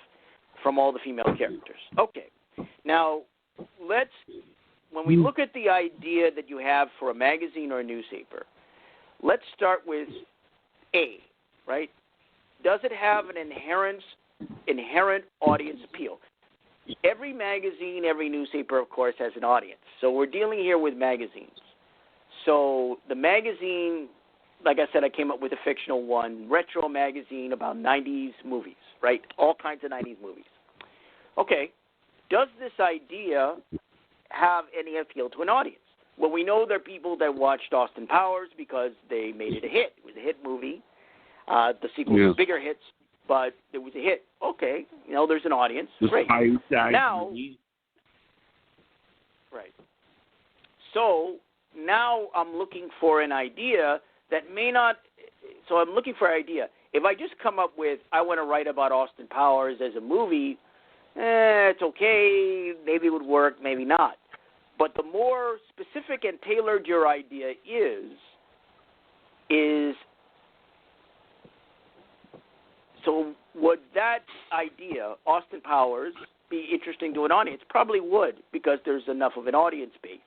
from all the female characters. Okay. Now, when we look at the idea that you have for a magazine or a newspaper, let's start with A, right? Does it have an inherent audience appeal? Every magazine, every newspaper, of course, has an audience. So we're dealing here with magazines. So the magazine, like I said, I came up with a fictional one, retro magazine about 90s movies, right? All kinds of 90s movies. Okay, does this idea have any appeal to an audience? Well, we know there are people that watched Austin Powers because they made it a hit. It was a hit movie. The sequel was bigger hits, but it was a hit. Okay, there's an audience. Great. Now, Right. So now I'm looking for an idea that may not. So I'm looking for an idea. If I just come up with, I want to write about Austin Powers as a movie, it's okay. Maybe it would work, maybe not. But the more specific and tailored your idea is so would that idea, Austin Powers, be interesting to an audience? Probably would, because there's enough of an audience base.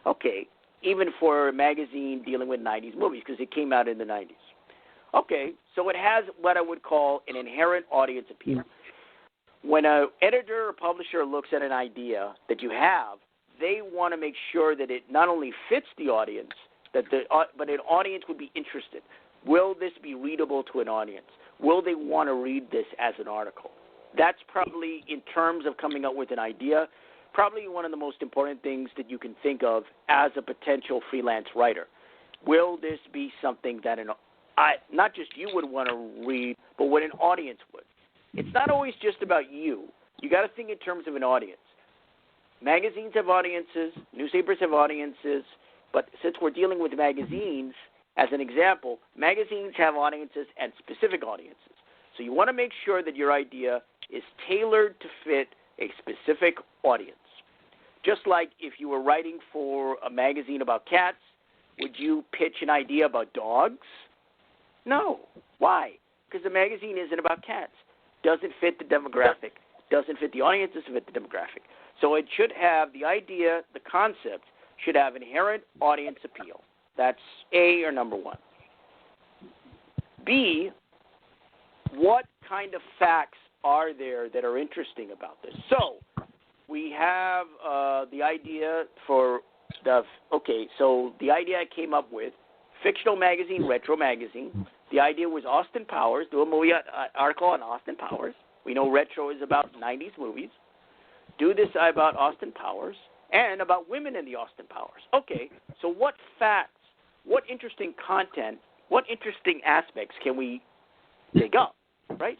Okay, even for a magazine dealing with 90s movies, because it came out in the 90s. Okay, so it has what I would call an inherent audience appeal. When an editor or publisher looks at an idea that you have, they want to make sure that it not only fits the audience, but an audience would be interested. Will this be readable to an audience? Will they want to read this as an article? That's probably, in terms of coming up with an idea, probably one of the most important things that you can think of as a potential freelance writer. Will this be something that not just you would want to read, but what an audience would? It's not always just about you. You got to think in terms of an audience. Magazines have audiences, newspapers have audiences, but since we're dealing with magazines, as an example, magazines have audiences and specific audiences. So you want to make sure that your idea is tailored to fit a specific audience. Just like if you were writing for a magazine about cats, would you pitch an idea about dogs? No. Why? Because the magazine isn't about cats. Doesn't fit the demographic. Doesn't fit the audience. Doesn't fit the demographic. So it should have the idea, the concept, should have inherent audience appeal. That's A, or number one. B, what kind of facts are there that are interesting about this? So we have the idea for so the idea I came up with, fictional magazine, retro magazine. The idea was Austin Powers, do a movie article on Austin Powers. We know retro is about 90s movies. Do this about Austin Powers and about women in the Austin Powers. Okay, so what facts, what interesting content, what interesting aspects can we dig up, right?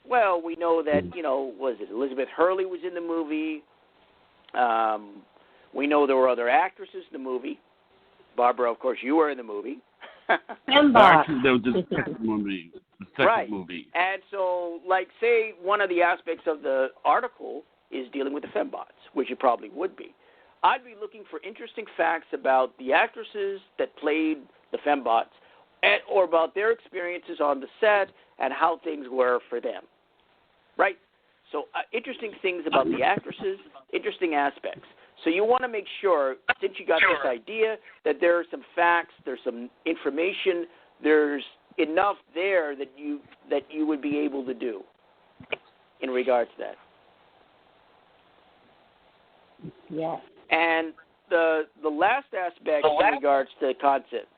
Well, we know that, was it Elizabeth Hurley was in the movie. We know there were other actresses in the movie. Barbara, of course, you were in the movie. Actually, that was the second movie. Right. And so, say one of the aspects of the article is dealing with the fembots, which it probably would be. I'd be looking for interesting facts about the actresses that played the fembots or about their experiences on the set and how things were for them, right? So interesting things about the actresses, interesting aspects. So you want to make sure, since you got this idea, that there are some facts, there's some information, there's enough there that you would be able to do in regards to that. Yes. And the last aspect in regards to the concept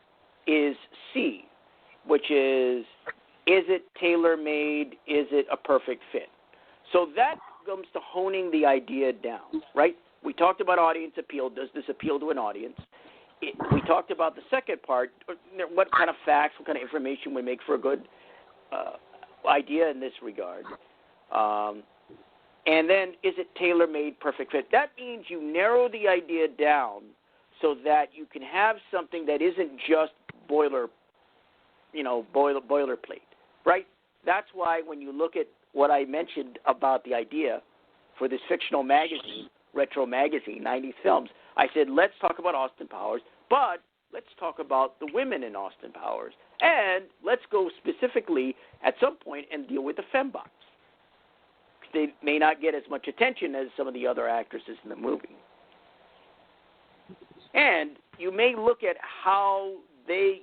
is C, which is it tailor-made? Is it a perfect fit? So that comes to honing the idea down, right? We talked about audience appeal. Does this appeal to an audience? We talked about the second part, what kind of facts, what kind of information would make for a good idea in this regard. And then, is it tailor-made, perfect fit? That means you narrow the idea down so that you can have something that isn't just boilerplate, right? That's why when you look at what I mentioned about the idea for this fictional magazine, retro magazine, 90s films, I said, let's talk about Austin Powers, but let's talk about the women in Austin Powers. And let's go specifically at some point and deal with the fembots. They may not get as much attention as some of the other actresses in the movie. And you may look at how they,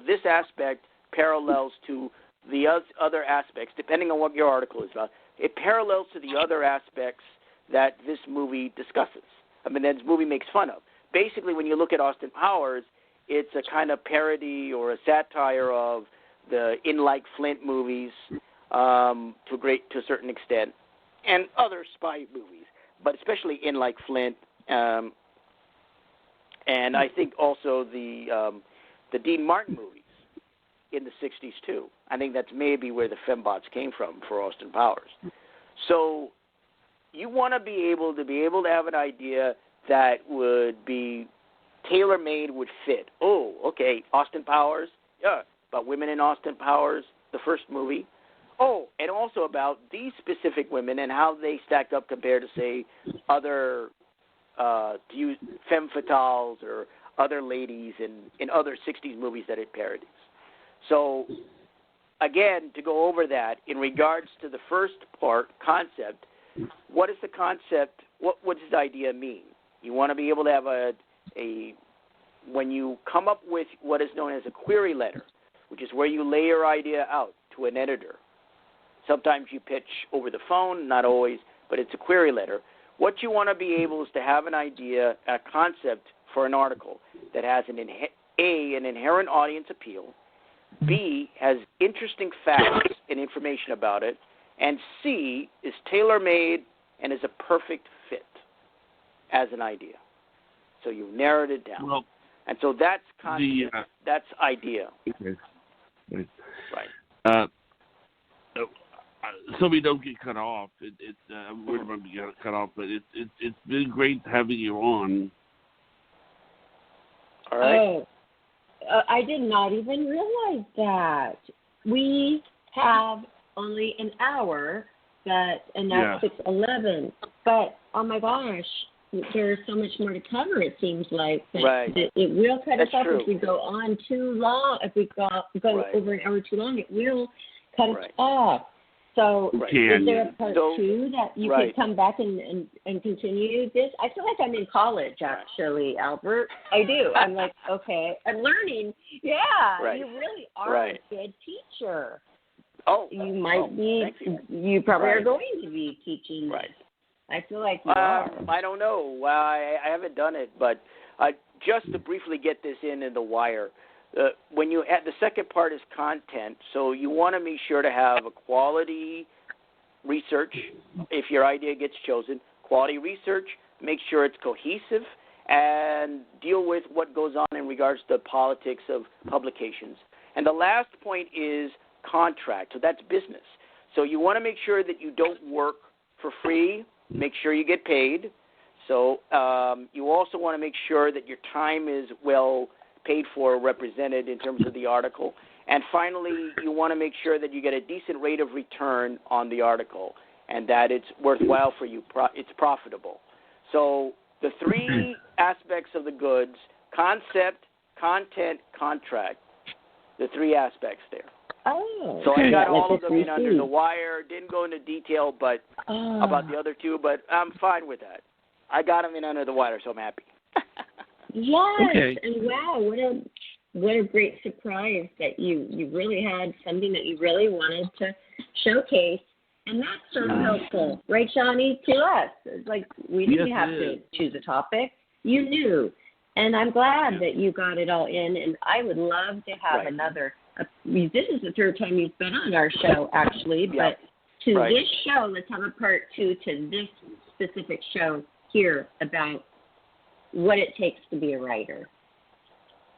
this aspect parallels to the other aspects, depending on what your article is about. It parallels to the other aspects that this movie discusses. That this movie makes fun of. Basically, when you look at Austin Powers, it's a kind of parody or a satire of the In Like Flint movies to a certain extent, and other spy movies, but especially In Like Flint, and I think also the Dean Martin movies in the 60s too. I think that's maybe where the fembots came from for Austin Powers. So you want to be able to have an idea that would be tailor-made, would fit. Oh, okay, Austin Powers, yeah, about women in Austin Powers, the first movie. Oh, and also about these specific women and how they stack up compared to, say, other femme fatales or other ladies in other 60s movies that it parodies. So, again, to go over that, in regards to the first part, concept, what is the concept, what does the idea mean? You want to be able to have when you come up with what is known as a query letter, which is where you lay your idea out to an editor. Sometimes you pitch over the phone, not always, but it's a query letter. What you want to be able is to have an idea, a concept for an article that has an inherent audience appeal, B, has interesting facts and information about it, and C, is tailor-made and is a perfect fit as an idea. So you've narrowed it down. Well, and so that's concept, that's idea. Okay. Right. So we don't get cut off. I'm worried about being cut off, but it's been great having you on. All right. Oh, I did not even realize that. We have only an hour, and that's 6:11. But oh my gosh, there's so much more to cover. It seems like right. It will cut us off true. if we go on too long. If we go right. over an hour too long, it will cut right. us off. So right. is there a part two that you right. could come back and continue this? I feel like I'm in college, actually, Albert. I do. I'm like, okay, I'm learning. Yeah, right. you really are right. a good teacher. Oh, you might be. Thank you probably right. are going to be teaching. Right. I feel like you are. I don't know. Well, I haven't done it, but just to briefly get this in the wire. When you add the second part is content, so you want to make sure to have a quality research if your idea gets chosen. Quality research, make sure it's cohesive, and deal with what goes on in regards to politics of publications. And the last point is contract, so that's business. So you want to make sure that you don't work for free, make sure you get paid. So you also want to make sure that your time is well paid for, represented in terms of the article. And finally, you want to make sure that you get a decent rate of return on the article and that it's worthwhile for you, it's profitable. So the three aspects of the goods, concept, content, contract, the three aspects there. Oh, so I got all of them in under the wire. Didn't go into detail about the other two, but I'm fine with that. I got them in under the wire, so I'm happy. Yes, okay. And wow, what a great surprise that you really had something that you really wanted to showcase, and that's so helpful, right, Johnny? To us, it's like we didn't have to choose a topic; you knew, and I'm glad that you got it all in. And I would love to have another. This is the third time you've been on our show, actually, but to this show, let's have a part two to this specific show here about what it takes to be a writer.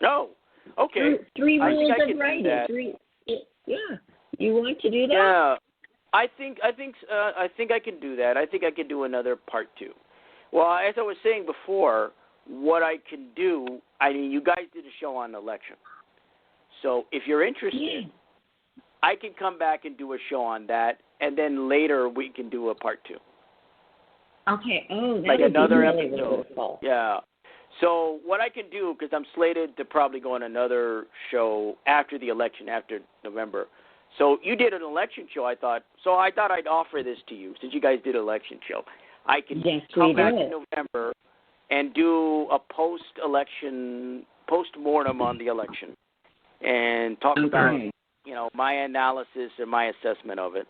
Oh, okay. Three rules of writing. You want to do that? Yeah, I think I can do that. I think I can do another part two. Well, as I was saying before, what I can do, I mean, you guys did a show on election. So if you're interested, I can come back and do a show on that, and then later we can do a part two. Okay. Oh, that like would another be really episode. wonderful. Yeah. So what I can do, because I'm slated to probably go on another show after the election, after November. So you did an election show, I thought I'd offer this to you, since you guys did an election show. I can come back in November and do a post-mortem on the election and talk about, my analysis or my assessment of it.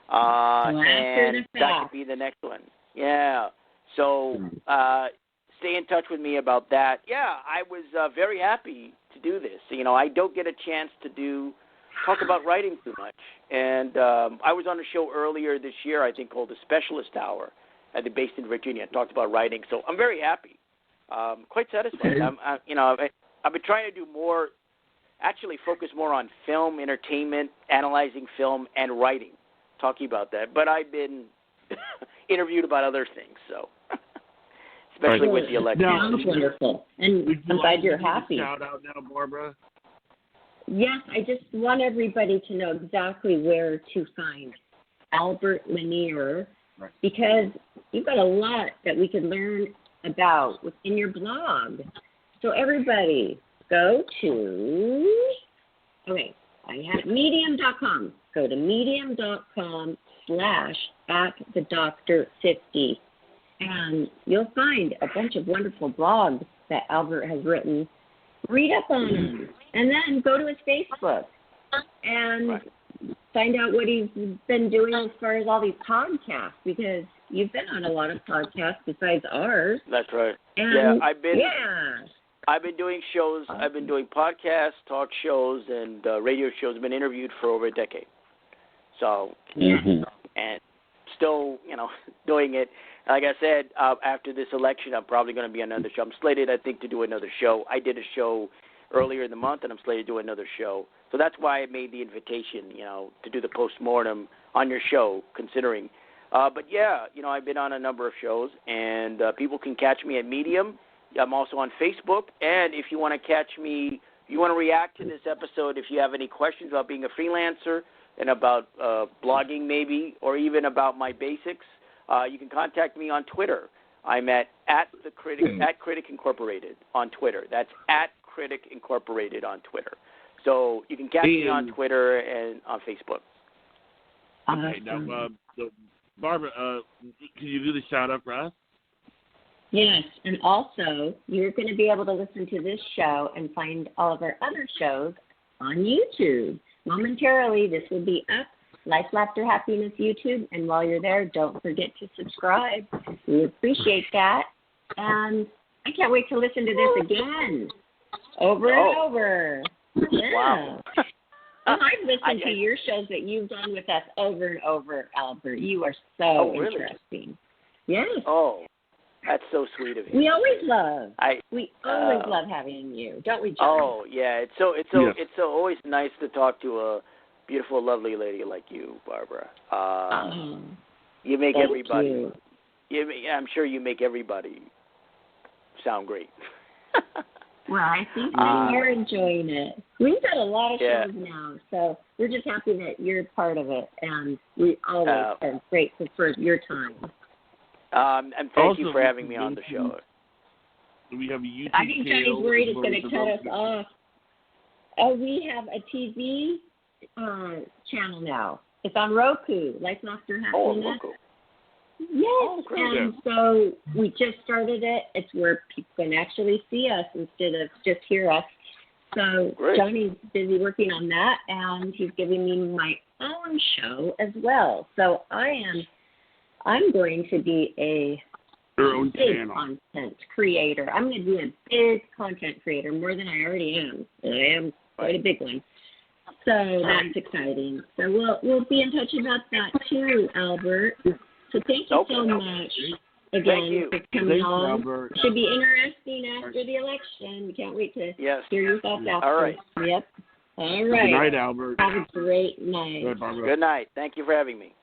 And that could be the next one. Yeah. So stay in touch with me about that. Yeah, I was very happy to do this. I don't get a chance to talk about writing too much. And I was on a show earlier this year, I think, called The Specialist Hour, based in Virginia, and talked about writing. So I'm very happy. Quite satisfied. I've been trying to do more, actually focus more on film, entertainment, analyzing film, and writing, talking about that. But I've been interviewed about other things, so it's especially with the election. Sounds wonderful. And I'm glad you're happy. Shout out now, Barbara. Yes, I just want everybody to know exactly where to find Albert Lanier, because you've got a lot that we could learn about within your blog. So everybody, go to, I have medium.com. Go to medium.com/@thedoctor50. And you'll find a bunch of wonderful blogs that Albert has written. Read up on them. And then go to his Facebook and find out what he's been doing as far as all these podcasts, because you've been on a lot of podcasts besides ours. That's right. And I've been doing shows. I've been doing podcasts, talk shows, and radio shows. I've been interviewed for over a decade. So, and still, doing it. Like I said, after this election, I'm probably going to be on another show. I'm slated, I think, to do another show. I did a show earlier in the month, and I'm slated to do another show. So that's why I made the invitation, to do the postmortem on your show, considering. But, yeah, I've been on a number of shows, and people can catch me at Medium. I'm also on Facebook. And if you want to catch me, you want to react to this episode, if you have any questions about being a freelancer and about blogging maybe, or even about my basics, you can contact me on Twitter. I'm at Critic Incorporated on Twitter. That's at Critic Incorporated on Twitter. So you can catch me on Twitter and on Facebook. Okay, now, Barbara, can you do the shout-out for us? Yes, and also you're going to be able to listen to this show and find all of our other shows on YouTube. Momentarily, this will be up. Life, Laughter, Happiness YouTube. And while you're there, don't forget to subscribe. We appreciate that. And I can't wait to listen to this again. Over and over. Yeah. Wow. Well, I've listened to your shows that you've done with us over and over, Albert. You are so interesting. Yes. Oh, that's so sweet of you. We always love having you, don't we, John? Oh, yeah. It's always nice to talk to a beautiful, lovely lady like you, Barbara. You make everybody. I'm sure you make everybody sound great. Well, I think you're enjoying it. We've got a lot of shows now, so we're just happy that you're part of it, and we always are grateful for your time. And thank you for having me on the show. We have a YouTube I think Johnny's worried it's going to cut us off. Oh, we have a TV channel now. It's on Roku, Life, Laughter, Happiness. Oh, Roku. Yes, and so we just started it. It's where people can actually see us instead of just hear us. So Johnny's busy working on that, and he's giving me my own show as well. So I'm going to be a big content creator. I'm going to be a big content creator, more than I already am. And I am quite a big one. So that's exciting. So we'll be in touch about that too, Albert. So thank you so much again for coming on. Albert. Should be interesting after the election. We can't wait to hear your thoughts after. All right. Yep. All right. Good night, Albert. Have a great night. Good night, Barbara. Good night. Thank you for having me.